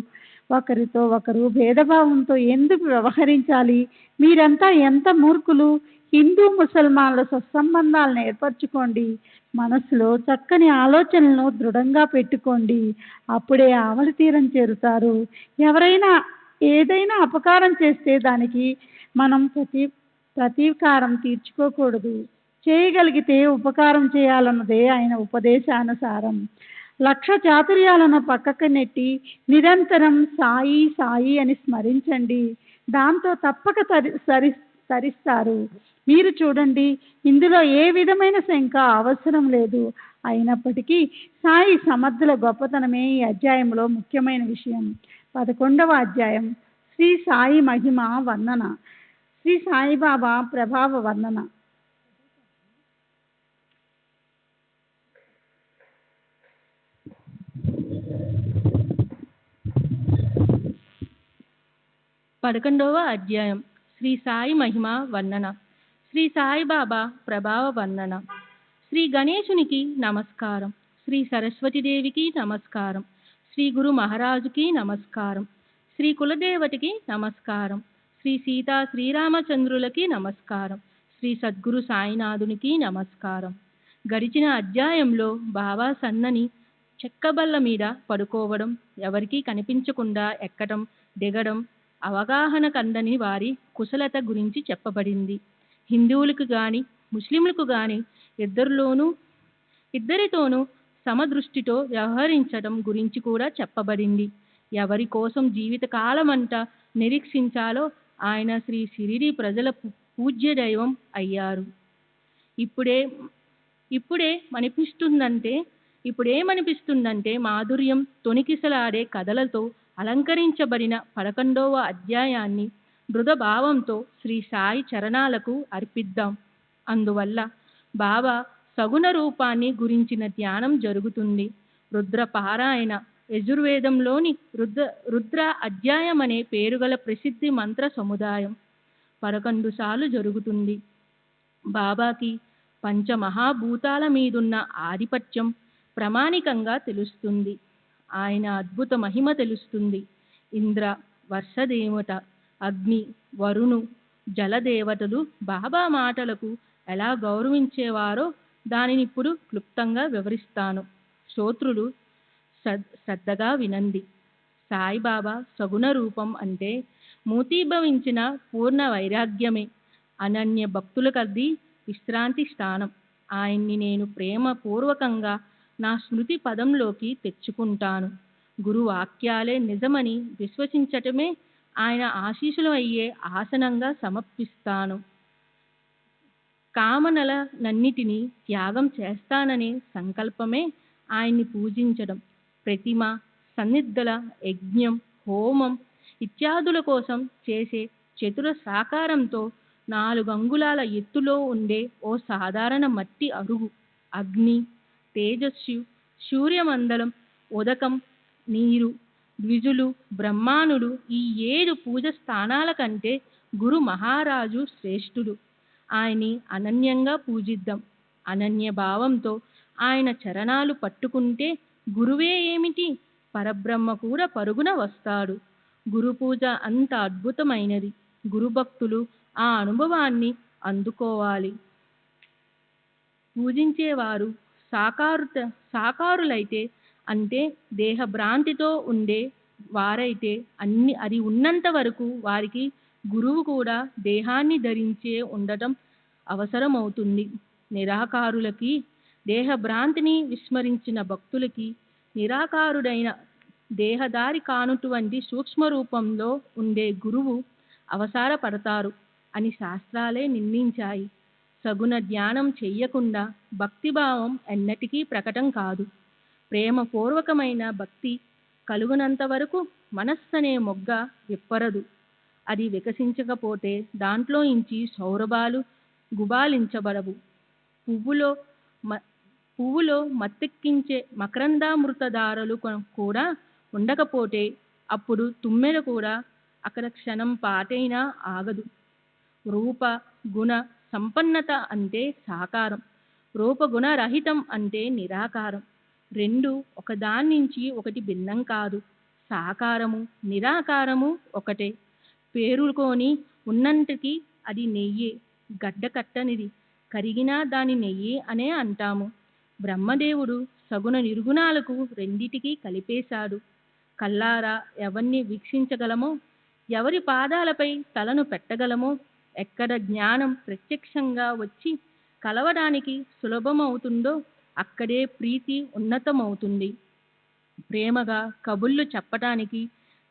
ఒకరితో ఒకరు భేదభావంతో ఎందుకు వ్యవహరించాలి? మీరంతా ఎంత మూర్ఖులు! హిందూ ముసల్మాన్ల సత్సంబంధాలను ఏర్పరచుకోండి. మనసులో చక్కని ఆలోచనలను దృఢంగా పెట్టుకోండి. అప్పుడే ఆవలి తీరం చేరుతారు. ఎవరైనా ఏదైనా అపకారం చేస్తే దానికి మనం ప్రతీకారం తీర్చుకోకూడదు. చేయగలిగితే ఉపకారం చేయాలన్నదే ఆయన ఉపదేశానుసారం. లక్ష చాతుర్యాలను పక్కకు నెట్టి నిరంతరం సాయి సాయి అని స్మరించండి. దాంతో తప్పక తరిస్తారు. మీరు చూడండి, ఇందులో ఏ విధమైన శంక అవసరం లేదు. అయినప్పటికీ సాయి సమర్థుల గొప్పతనమే ఈ అధ్యాయంలో ముఖ్యమైన విషయం. 11వ అధ్యాయం శ్రీ సాయి మహిమ వర్ణన, శ్రీ సాయిబాబా ప్రభావ వర్ణన. పదకొండవ అధ్యాయం శ్రీ సాయి మహిమ వర్ణన, శ్రీ సాయిబాబా ప్రభావ వర్ణన. శ్రీ గణేశునికి నమస్కారం, శ్రీ సరస్వతీదేవికి నమస్కారం, శ్రీ గురు మహారాజుకి నమస్కారం, శ్రీ కులదేవతకి నమస్కారం, శ్రీ సీతా శ్రీరామచంద్రులకి నమస్కారం, శ్రీ సద్గురు సాయినాథునికి నమస్కారం. గడిచిన అధ్యాయంలో బాబా సన్నని చెక్కబల్ల మీద పడుకోవడం, ఎవరికీ కనిపించకుండా ఎక్కడం దిగడం, అవగాహన కందని వారి కుశలత గురించి చెప్పబడింది. హిందువులకు గాని ముస్లింలకు గాని ఇద్దరితోనూ సమదృష్టితో వ్యవహరించడం గురించి కూడా చెప్పబడింది. ఎవరి కోసం జీవితకాలమంతా నిరీక్షించాలో ఆయన శ్రీ షిరిడి ప్రజల పూజ్య దైవం అయ్యారు. ఇప్పుడేమనిపిస్తుందంటే మాధుర్యం తొణికిసలాడే కథలతో అలంకరించబడిన 11వ అధ్యాయాన్ని దృఢభావంతో శ్రీ సాయి చరణాలకు అర్పిద్దాం. అందువల్ల బాబా సగుణ రూపాన్ని గురించిన ధ్యానం జరుగుతుంది. రుద్ర పారాయణ యజుర్వేదంలోని రుద్ర అధ్యాయం అనే పేరుగల ప్రసిద్ధి మంత్ర సముదాయం 11 సార్లు జరుగుతుంది. బాబాకి పంచమహాభూతాల మీదున్న ఆధిపత్యం ప్రామాణికంగా తెలుస్తుంది. ఆయన అద్భుత మహిమ తెలుస్తుంది. ఇంద్ర, వర్షదేవత, అగ్ని, వరుణు, జలదేవతలు బాబా మాటలకు ఎలా గౌరవించేవారో దానిని ఇప్పుడు క్లుప్తంగా వివరిస్తాను. శ్రోతృలు శ్రద్ధగా వినండి. సాయిబాబా సగుణ రూపం అంటే మూతీభవించిన పూర్ణ వైరాగ్యమే. అనన్య భక్తులకది విశ్రాంతి స్థానం. ఆయన్ని నేను ప్రేమపూర్వకంగా నా స్మృతి పదంలోకి తెచ్చుకుంటాను. గురు వాక్యాలే నిజమని విశ్వసించటమే ఆయన ఆశీస్సులు అయ్యే ఆసనంగా సమర్పిస్తాను. కామనలనన్నిటినీ త్యాగం చేస్తాననే సంకల్పమే ఆయన్ని పూజించడం. ప్రతిమ, సన్నిధుల, యజ్ఞం, హోమం ఇత్యాదుల కోసం చేసే చతుర సాకారంతో 4 అంగుళాల ఎత్తులో ఉండే ఓ సాధారణ మట్టి అరుగు, అగ్ని, తేజస్సు, సూర్యమండలం, ఉదకం, నీరు, ద్విజులు, బ్రహ్మానుడు ఈ 7 పూజ స్థానాల కంటే గురు మహారాజు శ్రేష్ఠుడు. ఆయన్ని అనన్యంగా పూజిద్దాం. అనన్య భావంతో ఆయన చరణాలు పట్టుకుంటే గురువే ఏమిటి, పరబ్రహ్మ కూడా పరుగున వస్తాడు. గురు పూజ అంత అద్భుతమైనది. గురుభక్తులు ఆ అనుభవాన్ని అందుకోవాలి. పూజించేవారు సాకారులైతే, అంటే దేహభ్రాంతితో ఉండే వారైతే అది ఉన్నంత వరకు వారికి గురువు కూడా దేహాన్ని ధరించే ఉండటం అవసరమవుతుంది. నిరాకారులకి, దేహభ్రాంతిని విస్మరించిన భక్తులకి నిరాకారుడైన దేహదారి కానుటువంటి సూక్ష్మ రూపంలో ఉండే గురువు అవసరపడతారు అని శాస్త్రాలే నిందించాయి. సగుణ ధ్యానం చెయ్యకుండా భక్తిభావం ఎన్నటికీ ప్రకటం కాదు. ప్రేమపూర్వకమైన భక్తి కలుగునంత వరకు మనస్సనే మొగ్గ విప్పరదు. అది వికసించకపోతే దాంట్లో ఇంచి సౌరభాలు గుబాలించబడవు. పువ్వులో మత్తెక్కించే మకరందామృతధారలు కూడా ఉండకపోతే అప్పుడు తుమ్మెద కూడా అక్కడ క్షణం పాటైనా ఆగదు. రూప గుణ సంపన్నత అంటే సాకారం, రూపగుణ రహితం అంటే నిరాకారం. రెండు ఒకదాని నుంచి ఒకటి భిన్నం కాదు. సాకారము నిరాకారము ఒకటే. పేరుకొని ఉన్నంటికి అది నెయ్యి, గడ్డ కట్టనిది, కరిగినా దాని నెయ్యి అనే అంటాము. బ్రహ్మదేవుడు సగుణ నిర్గుణాలకు రెండిటికి కలిపేశాడు. కల్లారా ఎవరిని వీక్షించగలమో, ఎవరి పాదాలపై తలను పెట్టగలమో, ఎక్కడ జ్ఞానం ప్రత్యక్షంగా వచ్చి కలవడానికి సులభమవుతుందో అక్కడే ప్రీతి ఉన్నతమవుతుంది. ప్రేమగా కబుర్లు చెప్పటానికి,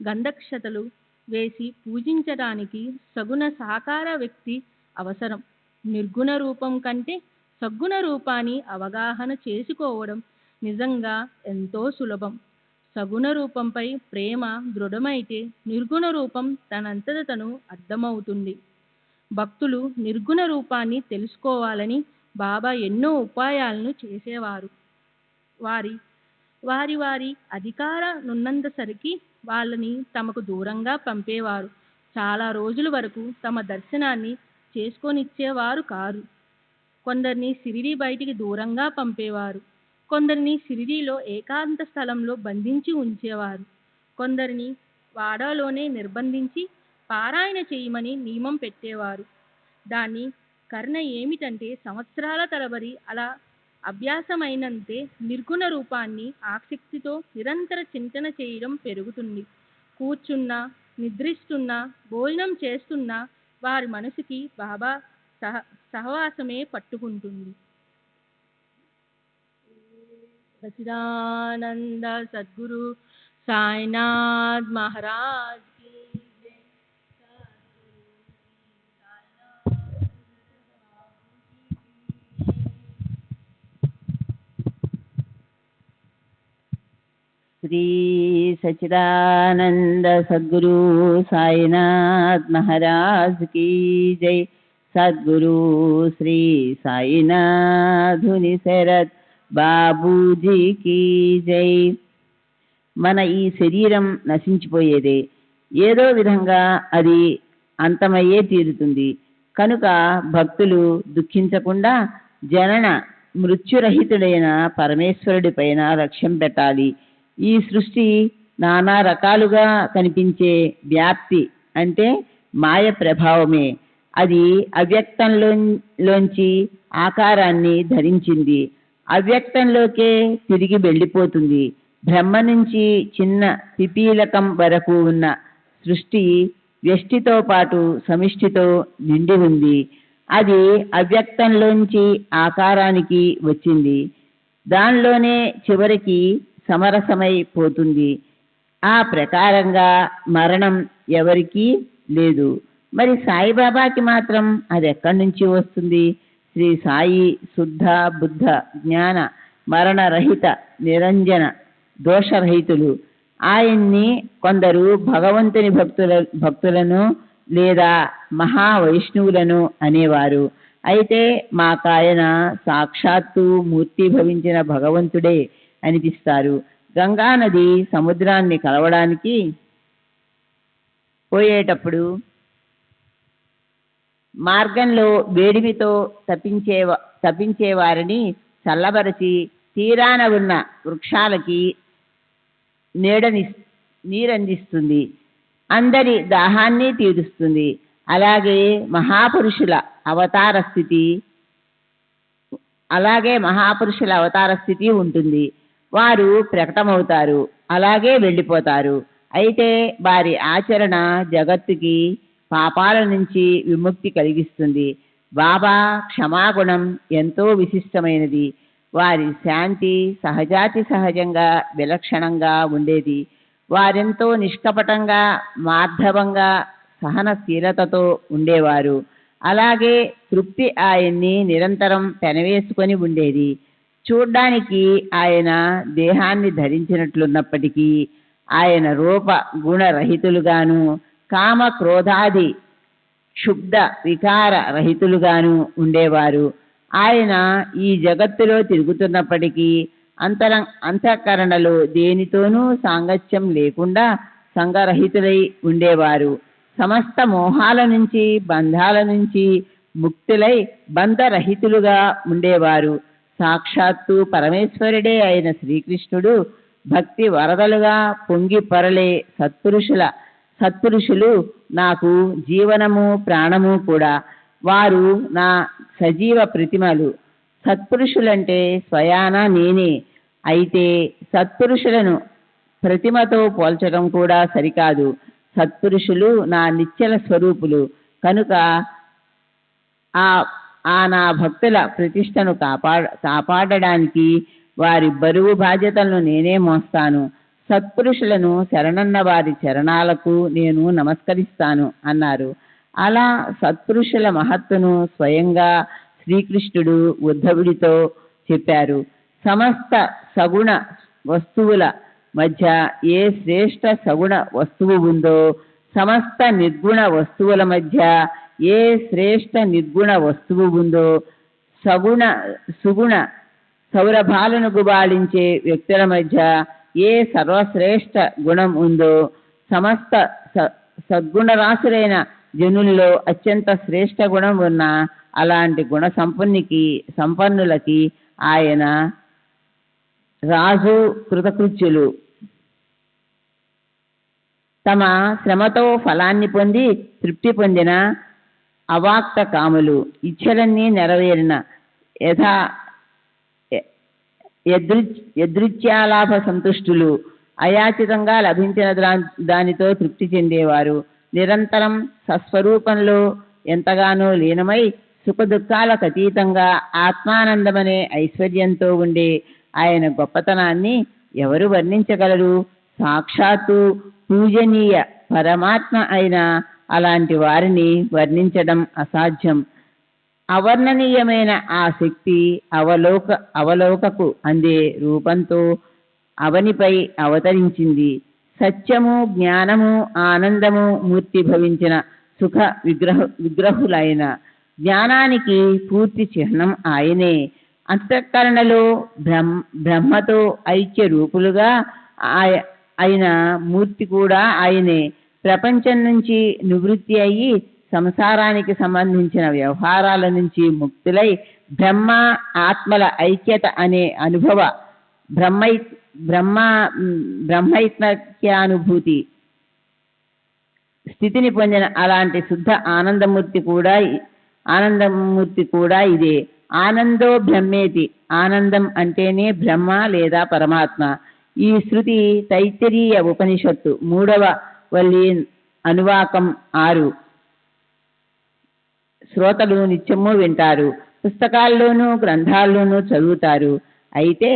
గంధక్షతలు వేసి పూజించడానికి సగుణ సాకార వ్యక్తి అవసరం. నిర్గుణ రూపం కంటే సద్గుణ రూపాన్ని అవగాహన చేసుకోవడం నిజంగా ఎంతో సులభం. సగుణ రూపంపై ప్రేమ దృఢమైతే నిర్గుణ రూపం తనంతట తను అర్థమవుతుంది. భక్తులు నిర్గుణ రూపాన్ని తెలుసుకోవాలని బాబా ఎన్నో ఉపాయాలను చేసేవారు. వారి అధికారనున్నంతసరికి వాళ్ళని తమకు దూరంగా పంపేవారు. చాలా రోజుల వరకు తమ దర్శనాన్ని చేసుకొనిచ్చేవారు కారు. కొందరిని షిరిడీ బయటికి దూరంగా పంపేవారు. కొందరిని షిరిడీలో ఏకాంత స్థలంలో బంధించి ఉంచేవారు. కొందరిని వాడాలోనే నిర్బంధించి పారాయణ చేయమని నియమం పెట్టేవారు. దాని కర్ణ ఏమిటంటే సంవత్సరాల తరబడి అలా అభ్యాసమైనంతే నిర్గుణ రూపాన్ని ఆసక్తితో నిరంతర చింతన చేయడం పెరుగుతుంది. కూర్చున్నా, నిద్రిస్తున్నా, భోజనం చేస్తున్నా వారి మనసుకి బాబా సహవాసమే పట్టుకుంటుంది. సచ్చిదానంద సద్గురు సాయినాథ్ మహారాజ్ శ్రీ సచ్చిదానంద సద్గురు సాయినాథ్ మహారాజ్ కీ జై. సద్గురు శ్రీ సాయినాథుని శరత్ బాబూజీ కీ జై. మన ఈ శరీరం నశించిపోయేదే, ఏదో విధంగా అది అంతమయ్యే తీరుతుంది. కనుక భక్తులు దుఃఖించకుండా జనన మృత్యురహితుడైన పరమేశ్వరుడి పైన లక్ష్యం పెట్టాలి. ఈ సృష్టి నానా రకాలుగా కనిపించే వ్యాప్తి అంటే మాయ ప్రభావమే. అది అవ్యక్తంలోంచి ఆకారాన్ని ధరించింది, అవ్యక్తంలోకే తిరిగి వెళ్ళిపోతుంది. బ్రహ్మ నుంచి చిన్న పిపీలకం వరకు ఉన్న సృష్టి వ్యష్టితో పాటు సమిష్టితో నిండి ఉంది. అది అవ్యక్తంలోంచి ఆకారానికి వచ్చింది, దానిలోనే చివరికి సమరసమైపోతుంది. ఆ ప్రకారంగా మరణం ఎవరికీ లేదు. మరి సాయిబాబాకి మాత్రం అది ఎక్కడి నుంచి వస్తుంది? శ్రీ సాయి శుద్ధ బుద్ధ జ్ఞాన మరణరహిత నిరంజన దోషరహితులు. ఆయన్ని కొందరు భగవంతుని భక్తులను లేదా మహావైష్ణవులను అనేవారు. అయితే మాకాయన సాక్షాత్తు మూర్తి భవించిన భగవంతుడే అనిపిస్తారు. గంగానది సముద్రాన్ని కలవడానికి పోయేటప్పుడు మార్గంలో వేడిమితో తప్పించేవారిని చల్లబరచి తీరాన ఉన్న వృక్షాలకి నీరందిస్తుంది, అందరి దాహాన్ని తీరుస్తుంది. అలాగే మహాపురుషుల అవతార స్థితి ఉంటుంది. వారు ప్రకటమవుతారు, అలాగే వెళ్ళిపోతారు. అయితే వారి ఆచరణ జగత్తుకి పాపాల నుంచి విముక్తి కలిగిస్తుంది. బాబా క్షమాగుణం ఎంతో విశిష్టమైనది. వారి శాంతి సహజాతి సహజంగా విలక్షణంగా ఉండేది. వారెంతో నిష్కపటంగా మార్ధవంగా సహనశీలతతో ఉండేవారు. అలాగే తృప్తి ఆయన్ని నిరంతరం పెనవేసుకొని ఉండేది. చూడ్డానికి ఆయన దేహాన్ని ధరించినట్లున్నప్పటికీ ఆయన రూప గుణరహితులుగాను కామ క్రోధాది క్షుబ్ధ వికార రహితులుగాను ఉండేవారు. ఆయన ఈ జగత్తులో తిరుగుతున్నప్పటికీ అంతఃకరణలో దేనితోనూ సాంగత్యం లేకుండా సంగరహితులై ఉండేవారు. సమస్త మోహాల నుంచి బంధాల నుంచి ముక్తులై బంధరహితులుగా ఉండేవారు. సాక్షాత్తు పరమేశ్వరుడే అయిన శ్రీకృష్ణుడు భక్తి వరదలుగా పొంగి పొరలే సత్పురుషులు నాకు జీవనము ప్రాణము కూడా. వారు నా సజీవ ప్రతిమలు. సత్పురుషులంటే స్వయాన నేనే. అయితే సత్పురుషులను ప్రతిమతో పోల్చడం కూడా సరికాదు. సత్పురుషులు నా నిశ్చల స్వరూపులు కనుక ఆ నా భక్తుల ప్రతిష్టను కాపాడడానికి వారి బరువు బాధ్యతలను నేనే మోస్తాను. సత్పురుషులను శరణన్న వారి చరణాలకు నేను నమస్కరిస్తాను అన్నారు. అలా సత్పురుషుల మహత్తును స్వయంగా శ్రీకృష్ణుడు ఉద్ధవుడితో చెప్పారు. సమస్త సగుణ వస్తువుల మధ్య ఏ శ్రేష్ఠ సగుణ వస్తువు ఉందో, సమస్త నిర్గుణ వస్తువుల మధ్య ఏ శ్రేష్ఠ నిర్గుణ వస్తువు ఉందో, సుగుణ సౌరభాలను గుబాళించే వ్యక్తుల మధ్య ఏ సర్వశ్రేష్ఠ గుణం ఉందో, సమస్త సద్గుణరాశులైన జనుల్లో అత్యంత శ్రేష్ఠ గుణం ఉన్న అలాంటి గుణ సంపన్నులకి ఆయన రాజు కృతకృత్యులు. తమ శ్రమతో ఫలాన్ని పొంది తృప్తి పొందిన అవాక్త కాములు, ఇచ్ఛలన్నీ నెరవేరిన యదృచ్ఛాలాభ సంతుష్టులు, అయాచితంగా లభించిన దానితో తృప్తి చెందేవారు. నిరంతరం సస్వరూపంలో ఎంతగానో లీనమై సుఖ దుఃఖాలకు అతీతంగా ఆత్మానందమనే ఐశ్వర్యంతో ఉండే ఆయన గొప్పతనాన్ని ఎవరు వర్ణించగలరు? సాక్షాత్తు పూజనీయ పరమాత్మ అయిన అలాంటి వారిని వర్ణించడం అసాధ్యం. అవర్ణనీయమైన ఆ శక్తి అవలోకకు అందే రూపంతో అవనిపై అవతరించింది. సత్యము జ్ఞానము ఆనందము మూర్తి భవించిన సుఖ విగ్రహులైన జ్ఞానానికి పూర్తి చిహ్నం ఆయనే. అంతఃకరణలో బ్రహ్మతో ఐక్య రూపులుగా అయిన మూర్తి కూడా ఆయనే. ప్రపంచం నుంచి నివృత్తి అయ్యి సంసారానికి సంబంధించిన వ్యవహారాల నుంచి ముక్తులై బ్రహ్మ ఆత్మల ఐక్యత అనే అనుభవ బ్రహ్మైత్మక్యానుభూతి స్థితిని పొందిన అలాంటి శుద్ధ ఆనందమూర్తి కూడా ఇదే. ఆనందో బ్రహ్మేతి, ఆనందం అంటేనే బ్రహ్మ లేదా పరమాత్మ. ఈ శృతి తైత్తరీయ ఉపనిషత్తు 3వ వల్లి అనువాకం 6 శ్రోతలు నిత్యము వింటారు, పుస్తకాల్లోనూ గ్రంథాల్లోనూ చదువుతారు. అయితే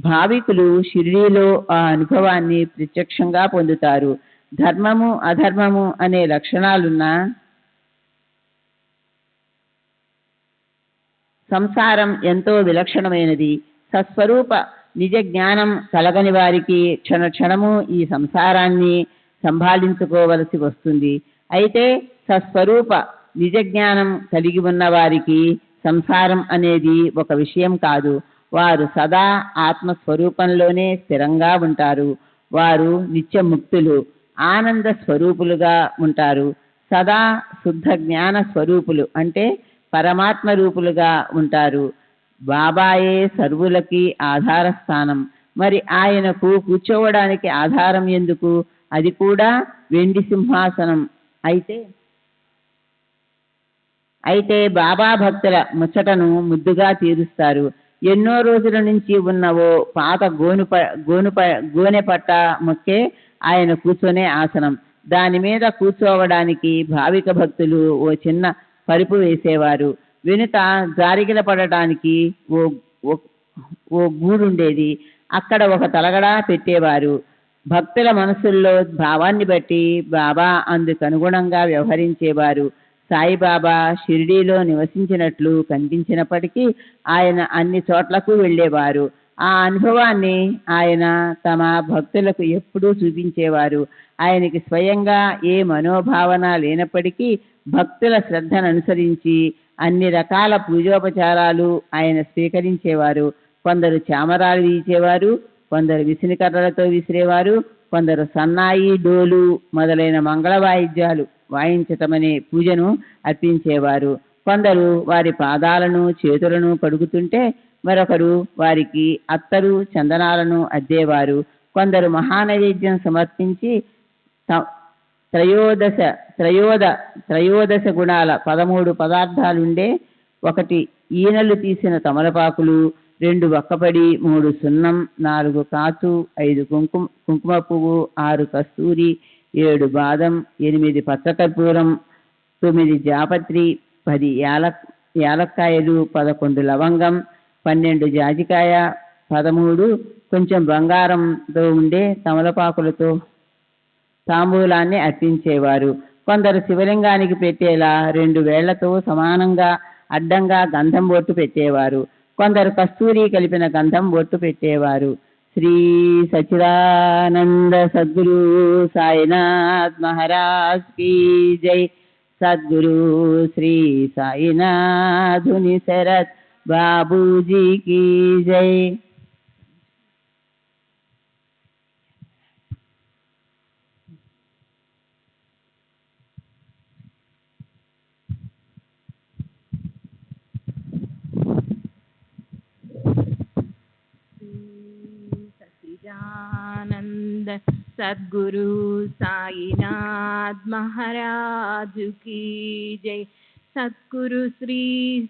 భావికులు షిరిడీలో ఆ అనుభవాన్ని ప్రత్యక్షంగా పొందుతారు. ధర్మము అధర్మము అనే లక్షణాలున్న సంసారం ఎంతో విలక్షణమైనది. సస్వరూప నిజ జ్ఞానం కలగని వారికి క్షణక్షణము ఈ సంసారాన్ని సంభాళించుకోవలసి వస్తుంది. అయితే సస్వరూప నిజ జ్ఞానం కలిగి ఉన్న వారికి సంసారం అనేది ఒక విషయం కాదు. వారు సదా ఆత్మస్వరూపంలోనే స్థిరంగా ఉంటారు. వారు నిత్యముక్తులు, ఆనంద స్వరూపులుగా ఉంటారు. సదా శుద్ధ జ్ఞాన స్వరూపులు అంటే పరమాత్మ రూపులుగా ఉంటారు. బాబాయే సర్వులకి ఆధారస్థానం. మరి ఆయనకు కూర్చోవడానికి ఆధారం ఎందుకు? అది కూడా వెండి సింహాసనం. అయితే బాబా భక్తుల ముచ్చటను ముద్దుగా తీరుస్తారు. ఎన్నో రోజుల నుంచి ఉన్న ఓ పాత గోనె పట్ట మొక్కే ఆయన కూర్చొనే ఆసనం. దాని మీద కూర్చోవడానికి భావిక భక్తులు ఓ చిన్న పరుపు వేసేవారు. వెనుక జారిగిల పడటానికి ఓ గూడుండేది. అక్కడ ఒక తలగడా పెట్టేవారు. భక్తుల మనసుల్లో భావాన్ని బట్టి బాబా అందుకు అనుగుణంగా వ్యవహరించేవారు. సాయిబాబా షిరిడీలో నివసించినట్లు కనిపించినప్పటికీ ఆయన అన్ని చోట్లకు వెళ్ళేవారు. ఆ అనుభవాన్ని ఆయన తమ భక్తులకు ఎప్పుడూ చూపించేవారు. ఆయనకి స్వయంగా ఏ మనోభావన లేనప్పటికీ భక్తుల శ్రద్ధను అనుసరించి అన్ని రకాల పూజోపచారాలు ఆయన స్వీకరించేవారు. కొందరు చామరాలు వీచేవారు, కొందరు విసినికర్రలతో విసిరేవారు, కొందరు సన్నాయి, డోలు మొదలైన మంగళ వాయిద్యాలు వాయించటమనే పూజను అర్పించేవారు. కొందరు వారి పాదాలను చేతులను కడుగుతుంటే మరొకరు వారికి అత్తరు చందనాలను అద్దేవారు. కొందరు మహానైవేద్యం సమర్పించి త్రయోదశ గుణాల 13 పదార్థాలుండే 1 ఈనెలు తీసిన తమలపాకులు, 2 వక్కపడి, 3 సున్నం, 4 కాచు, 5 కుంకుమ పువ్వు, 6 కస్తూరి, 7 బాదం, 8 పచ్చకర్పూరం, 9 జాపత్రి, 10 యాలక్కాయలు, 11 లవంగం, 12 జాజికాయ, 13 కొంచెం బంగారంతో ఉండే తమలపాకులతో తాంబూలాన్ని అర్పించేవారు. కొందరు శివలింగానికి పెట్టేలా 2 వేళ్లతో సమానంగా అడ్డంగా గంధం బొట్టు పెట్టేవారు. కొందరు కస్తూరి కలిపిన గంధం బొట్టు పెట్టేవారు. శ్రీ సచ్చిదానంద సద్గురు సాయినాథ్ మహారాజ్ కీ జై. సద్గురు శ్రీ సాయినాథుని శరత్ బాబూజీ కీ జై. सच्चिदानंद सद्गुरु साईनाथ महाराज की जय. सद्गुरु श्री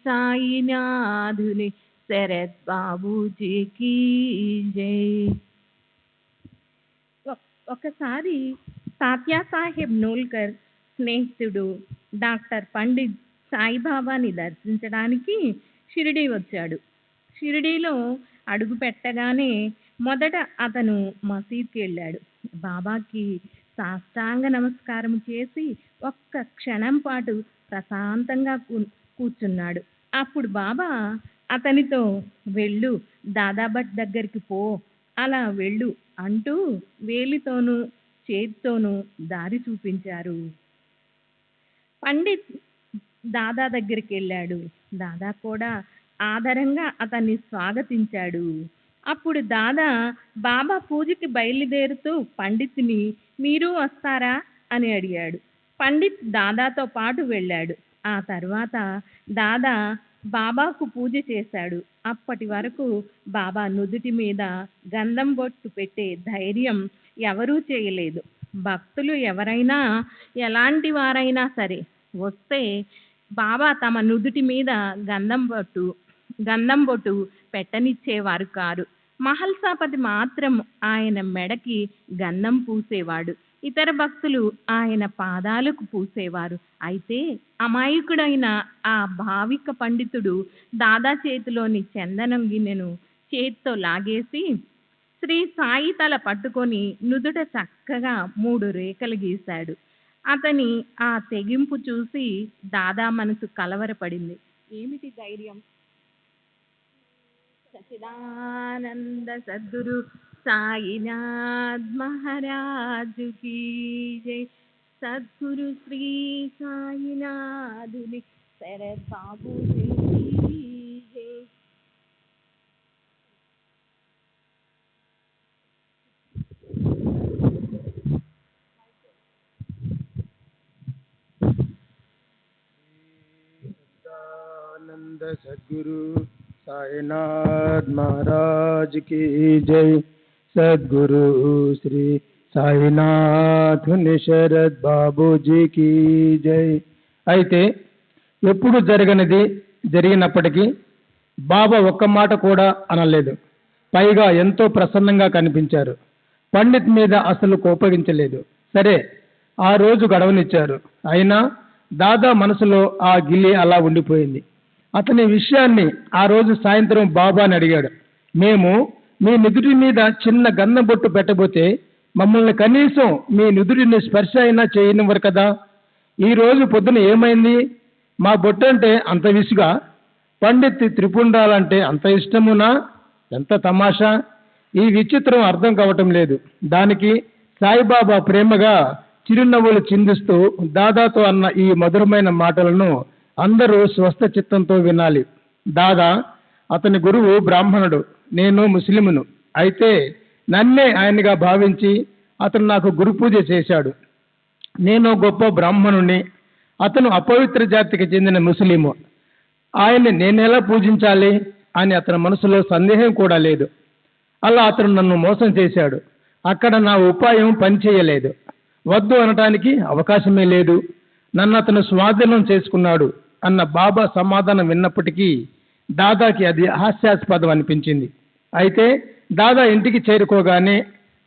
साईनाथुनि शरद बाबूजी की जय. ఒకసారి తాత్యాసాహెబ్ నోల్కర్ స్నేహితుడు డాక్టర్ పండిత్ సాయిబాబాని దర్శించడానికి షిరిడీ వచ్చాడు. షిరిడీలో అడుగు పెట్టగానే మొదట అతను మసీద్కి వెళ్ళాడు. బాబాకి సాష్టాంగ నమస్కారం చేసి ఒక్క క్షణం పాటు ప్రశాంతంగా కూర్చున్నాడు. అప్పుడు బాబా అతనితో వెళ్ళు, దాదాభట్ దగ్గరికి పో, అలా వెళ్ళు అంటూ వేలితోనూ చేతితోనూ దారి చూపించారు. పండిత్ దాదా దగ్గరికి వెళ్ళాడు. దాదా కూడా ఆదరంగా అతన్ని స్వాగతించాడు. అప్పుడు దాదా బాబా పూజకి బయలుదేరుతూ పండిత్ని మీరు వస్తారా అని అడిగాడు. పండిత్ దాదాతో పాటు వెళ్ళాడు. ఆ తర్వాత దాదా బాబాకు పూజ చేశాడు. అప్పటి వరకు బాబా నుదుటి మీద గంధం బొట్టు పెట్టే ధైర్యం ఎవరూ చేయలేదు. భక్తులు ఎవరైనా ఎలాంటి వారైనా సరే వస్తే బాబా తమ నుదుటి మీద గంధం బొట్టు పెట్టనిచ్చేవారు కారు. మహల్సాపతి మాత్రం ఆయన మెడకి గంధం పూసేవాడు. ఇతర భక్తులు ఆయన పాదాలకు పూసేవారు. అయితే అమాయకుడైన ఆ భావిక పండితుడు దాదా చేతిలోని చందనం గిన్నెను చేతితో లాగేసి శ్రీ సాయి తల పట్టుకొని నుదుట చక్కగా 3 రేఖలు గీశాడు. అతని ఆ తెగింపు చూసి దాదా మనసు కలవరపడింది. ఏమిటి ధైర్యం? సచ్చిదానంద సద్గురు సాయినాథ్ మహారాజ్ కీ జై. సద్గురు శ్రీ సాయినాథుని శరత్ బాబూజీ కీ జై. सच्चिदानंद सद्गुरु साईनाथ महाराज की जय. సద్గురు శ్రీ సాయినాథ్ శరత్ బాబూజీకి జై. అయితే ఎప్పుడు జరగనిది జరిగినప్పటికీ బాబా ఒక్క మాట కూడా అనలేదు. పైగా ఎంతో ప్రసన్నంగా కనిపించారు. పండిత్ మీద అసలు కోపగించలేదు. సరే, ఆ రోజు గడవనిచ్చారు. అయినా దాదా మనసులో ఆ గిల్లి అలా ఉండిపోయింది. అతని విషయాన్ని ఆ రోజు సాయంత్రం బాబాని అడిగాడు. మేము మీ నుదుటి మీద చిన్న గంధం బొట్టు పెట్టబోతే మమ్మల్ని కనీసం మీ నుదుటిని స్పర్శ అయినా చేయనివ్వరు కదా. ఈ రోజు పొద్దున ఏమైంది? మా బొట్టు అంటే అంత విసుగా, పండిత్ త్రిపుండాలంటే అంత ఇష్టమునా? ఎంత తమాషా! ఈ విచిత్రం అర్థం కావటం లేదు. దానికి సాయిబాబా ప్రేమగా చిరునవ్వులు చిందిస్తూ దాదాతో అన్న ఈ మధురమైన మాటలను అందరూ స్వస్థ చిత్తంతో వినాలి. దాదా, అతని గురువు బ్రాహ్మణుడు, నేను ముస్లిమును. అయితే నన్నే ఆయనగా భావించి అతను నాకు గురు పూజ చేశాడు. నేను గొప్ప బ్రాహ్మణుణ్ణి, అతను అపవిత్ర జాతికి చెందిన ముస్లిము. ఆయన్ని నేనెలా పూజించాలి అని అతని మనసులో సందేహం కూడా లేదు. అలా అతను నన్ను మోసం చేశాడు. అక్కడ నా ఉపాయం పనిచేయలేదు. వద్దు అనటానికి అవకాశమే లేదు. నన్ను అతను స్వాధీనం చేసుకున్నాడు అన్న బాబా సమాధానం విన్నప్పటికీ దాదాకి అది హాస్యాస్పదం అనిపించింది. అయితే దాదా ఇంటికి చేరుకోగానే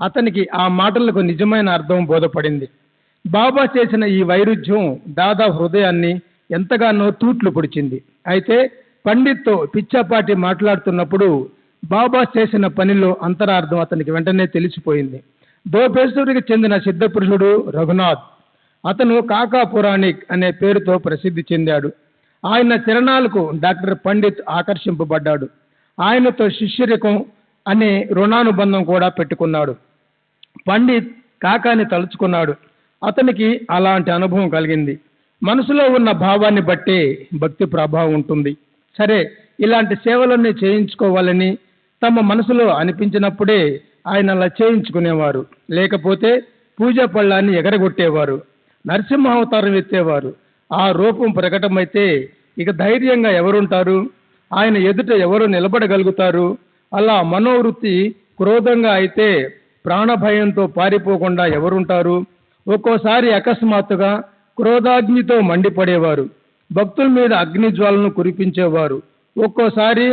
అతనికి ఆ మాటలకు నిజమైన అర్థం బోధపడింది. బాబా చేసిన ఈ వైరుధ్యం దాదా హృదయాన్ని ఎంతగానో తూట్లు పొడిచింది. అయితే పండిత్తో పిచ్చాపాటి మాట్లాడుతున్నప్పుడు బాబా చేసిన పనిలో అంతరార్థం అతనికి వెంటనే తెలిసిపోయింది. దోపేశ్వరికి చెందిన సిద్ధపురుషుడు రఘునాథ్, అతను కాకా పురాణిక్ అనే పేరుతో ప్రసిద్ధి చెందాడు. ఆయన చరణాలకు డాక్టర్ పండిత్ ఆకర్షింపబడ్డాడు. ఆయనతో శిష్యరికం అనే రుణానుబంధం కూడా పెట్టుకున్నాడు. పండిత్ కాకాని తలుచుకున్నాడు. అతనికి అలాంటి అనుభవం కలిగింది. మనసులో ఉన్న భావాన్ని బట్టే భక్తి ప్రభావం ఉంటుంది. సరే, ఇలాంటి సేవలన్నీ చేయించుకోవాలని తమ మనసులో అనిపించినప్పుడే ఆయన అలా చేయించుకునేవారు. లేకపోతే పూజా పళ్ళాన్ని ఎగరగొట్టేవారు, నరసింహ అవతారం ఎత్తేవారు. ఆ రూపం ప్రకటమైతే ఇక ధైర్యంగా ఎవరుంటారు? ఆయన ఎదుట ఎవరు నిలబడగలుగుతారు? అలా మనోవృత్తి క్రోధంగా అయితే ప్రాణభయంతో పారిపోకుండా ఎవరుంటారు? ఒక్కోసారి అకస్మాత్తుగా క్రోధాగ్నితో మండిపడేవారు. భక్తుల మీద అగ్నిజ్వాలను కురిపించేవారు. ఒక్కోసారి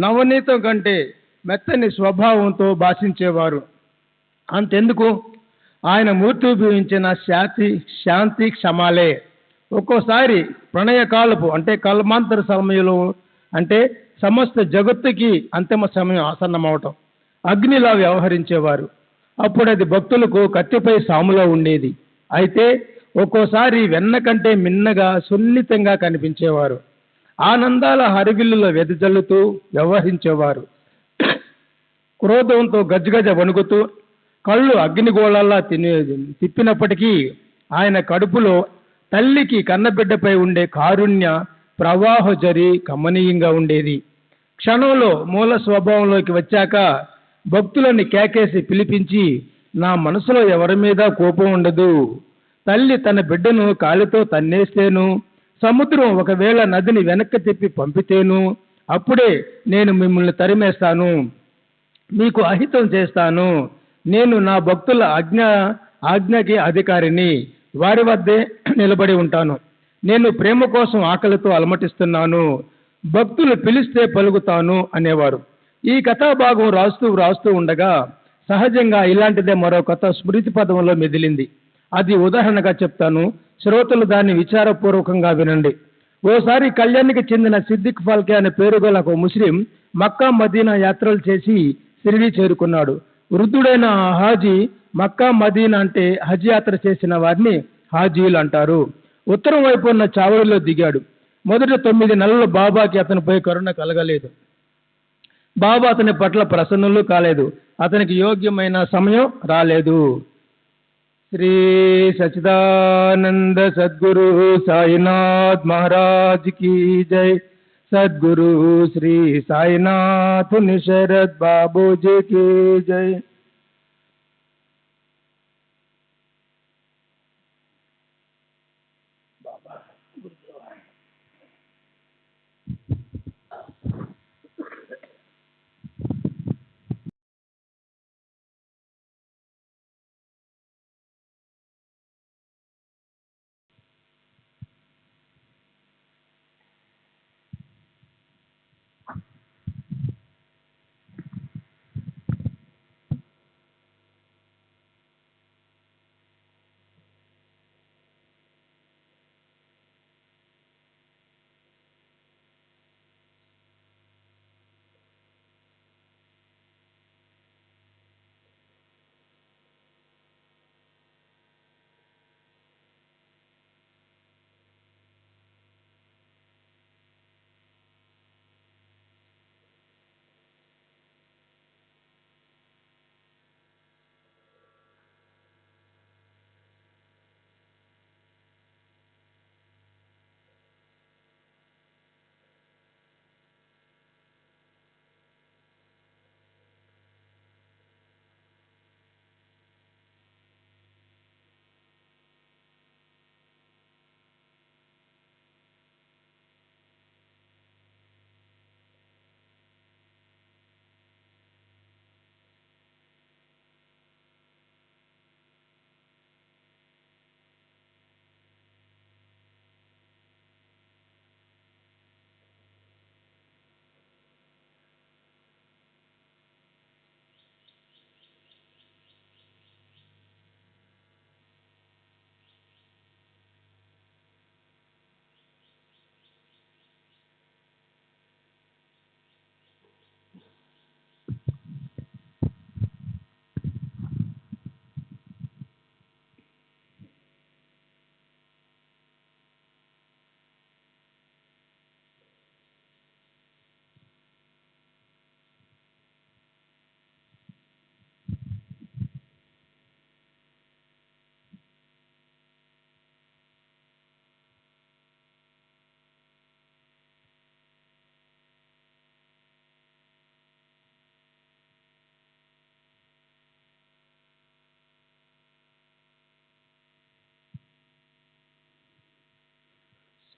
నవనీతం కంటే మెత్తని స్వభావంతో భాషించేవారు. అంతెందుకు, ఆయన మూర్తిభవించిన శాంతి క్షమాలే. ఒక్కోసారి ప్రణయకాలపు అంటే కల్మాంతర సమయంలో, అంటే సమస్త జగత్తుకి అంతిమ సమయం ఆసన్నమవటం, అగ్నిలా వ్యవహరించేవారు. అప్పుడు అది భక్తులకు కత్తిపై సాములో ఉండేది. అయితే ఒక్కోసారి వెన్న కంటే మిన్నగా సున్నితంగా కనిపించేవారు. ఆనందాల హరివిల్లులో వెదజల్లుతూ వ్యవహరించేవారు. క్రోధంతో గజగజ వణుకుతూ కళ్ళు అగ్నిగోళాల్లా తిప్పినప్పటికీ ఆయన కడుపులో తల్లికి కన్నబిడ్డపై ఉండే కారుణ్య ప్రవాహజరి కమనీయంగా ఉండేది. క్షణంలో మూల స్వభావంలోకి వచ్చాక భక్తులని కేకేసి పిలిపించి, నా మనసులో ఎవరి మీద కోపం ఉండదు. తల్లి తన బిడ్డను కాలితో తన్నేస్తేను, సముద్రం ఒకవేళ నదిని వెనక్కి తిప్పి పంపితేను, అప్పుడే నేను మిమ్మల్ని తరిమేస్తాను, మీకు అహితం చేస్తాను. నేను నా భక్తుల ఆజ్ఞకి అధికారిని, వారి వద్దే నిలబడి ఉంటాను. నేను ప్రేమ కోసం ఆకలితో అలమటిస్తున్నాను, భక్తులు పిలిస్తే పలుకుతాను అనేవారు. ఈ కథాభాగం రాస్తూ ఉండగా సహజంగా ఇలాంటిదే మరో కథ స్మృతి పదంలో మెదిలింది. అది ఉదాహరణగా చెప్తాను, శ్రోతలు దాన్ని విచారపూర్వకంగా వినండి. ఓసారి కళ్యాణ్కి చెందిన సిద్దిక్ ఫాల్కే అనే పేరు గల ఒక ముస్లిం మక్కా మదీనా యాత్రలు చేసి షిరిడీ చేరుకున్నాడు. వృద్ధుడైన హాజీ మక్కా మదీనా అంటే హజ్ యాత్ర చేసిన వారిని హాజీలు అంటారు. ఉత్తరం వైపు ఉన్న చావడిలో దిగాడు. మొదటి 9 నెలలు బాబాకి అతనిపై కరుణ కలగలేదు. బాబా అతని పట్ల ప్రసన్నులు కాలేదు. అతనికి యోగ్యమైన సమయం రాలేదు. శ్రీ సచిదానంద సద్గురు సాయినాథ్ మహారాజ్ की जय. सद्गुरु श्री साईनाथ शरत बाबूजी की जय.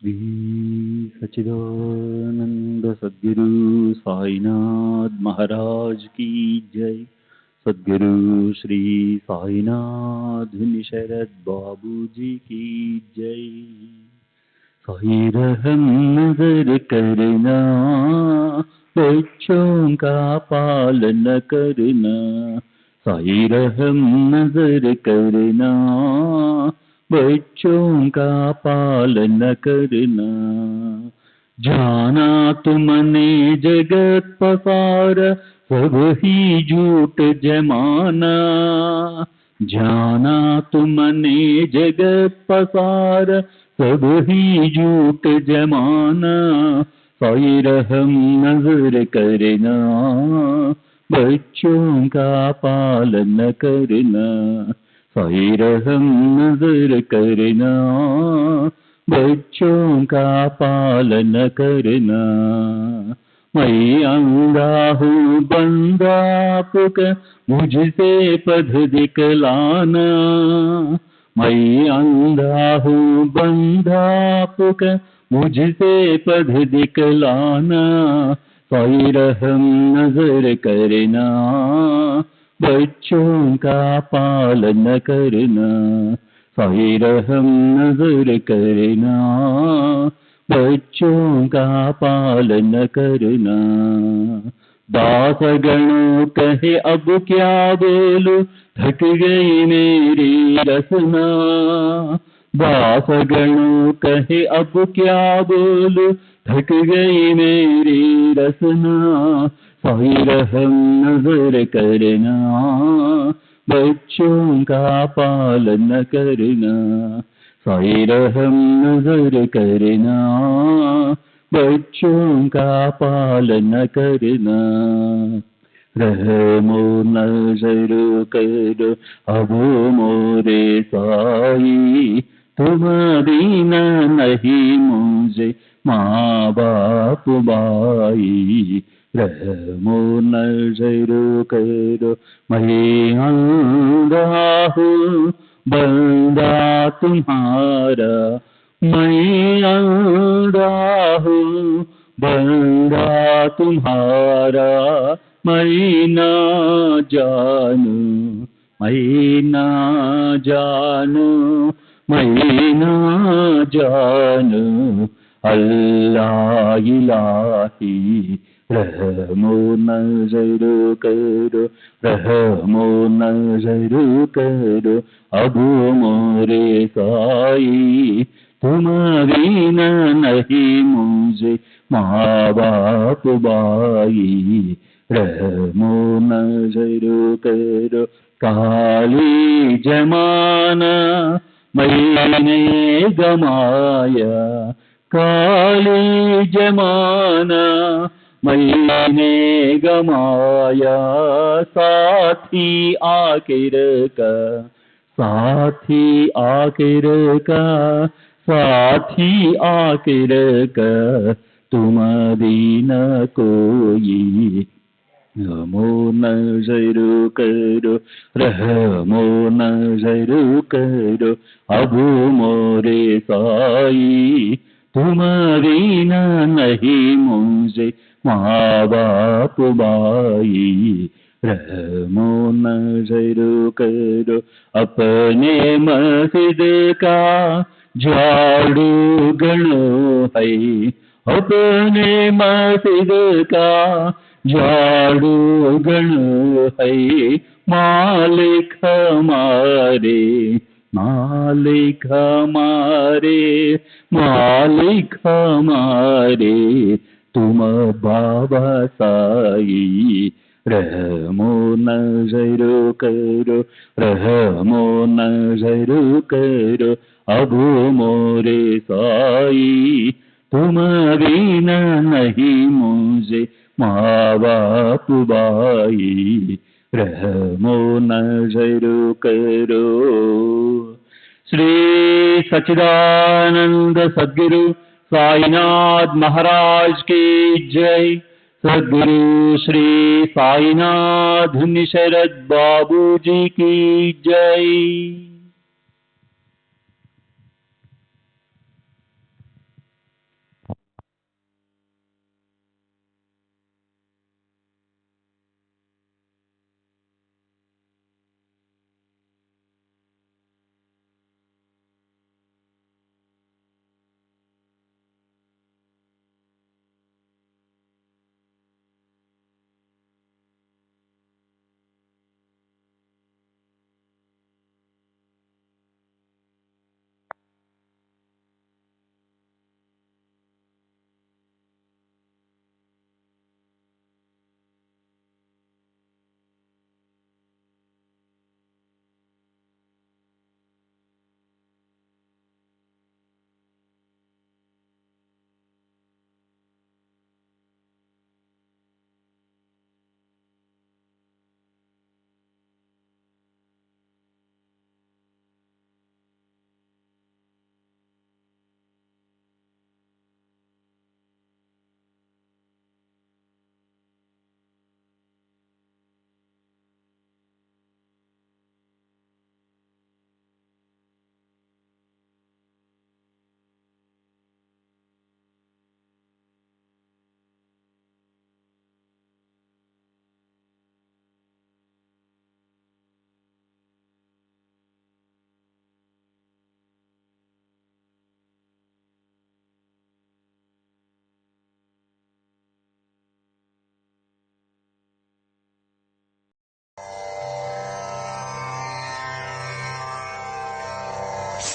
श्री सच्चिदानंद सद्गुरु साईनाथ महाराज की जय। सद्गुरु श्री साईनाथ शरद बाबू जी की जय। साई रहम नजर करना, बच्चों का पालन करना। साई रहम नजर करना, बच्चों का पालन करना। जाना तुमने जगत पसार, सब ही झूठ जमाना। जाना तुमने जगत पसार, सब ही झूठ जमाना। साई रहम नजर करना, बच्चों का पालन करना। साई रहम नजर करना, बच्चों का पालन करना। मैं अंधा हूँ बंदा आपका, मुझसे पद दिखलाना। मैं अंधा हूँ बंदा आपका, मुझसे पद दिखलाना। साई रहम नजर करना, बच्चों का पालन करना। साई रहम नजर करना, बच्चों का पालन करना। दास गणों कहे अब क्या बोलूं, थक गई मेरी रसना। दास गणों कहे अब क्या बोलूं, थक गई मेरी रसना। साई रहम नजर करना, बच्चों का पालन करना। साई रहम नजर करना, बच्चों का पालन करना। रहमो नजर करो अब मोरे साई, तुम बिना नहीं मुझे माँ बाप भाई। रहमो नजर करो मैं अंधा हूँ बंदा तुम्हारा। मैं अंधा हूँ बंदा तुम्हारा। मैं ना जानू, मैं ना जानू, मैं ना जानू अल्लाह इलाही। रहमो नजर करो, रहमो नजर करो अब मोरे साई। तुम बिना नहीं मुझे माँ बाप भाई। रहमो नजर करो काली जमाना मैंने गमाया। काली जमाना मैंने गमाया। साथी आखिर का, साथी आखिर का, साथी आखिर का तुम बिना कोई। रहमो नजर करो, रहमो नजर करो अब मोरे साई। तुम बिना नहीं मुझे माँ बाप भाई। रहमो नजर करो अपने मस्जिद का झाड़ू गणो है। अपने मस्जिद का झाड़ू गण है। मालिक हमारे, मालिक हमारे, मालिक हमारे तुम बाबा साई। रहमो नजर करो, रहमो नजर करो अब मोरे साई। तुम बिना नहीं मुझे माँ बाप भाई। रहमो नजर करो। श्री सच्चिदानंद सद्गुरु साईनाथ महाराज की जय। सद्गुरु श्री साईनाथ शरद बाबू जी की जय।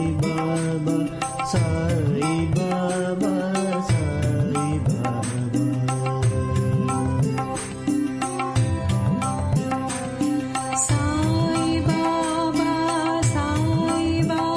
Baba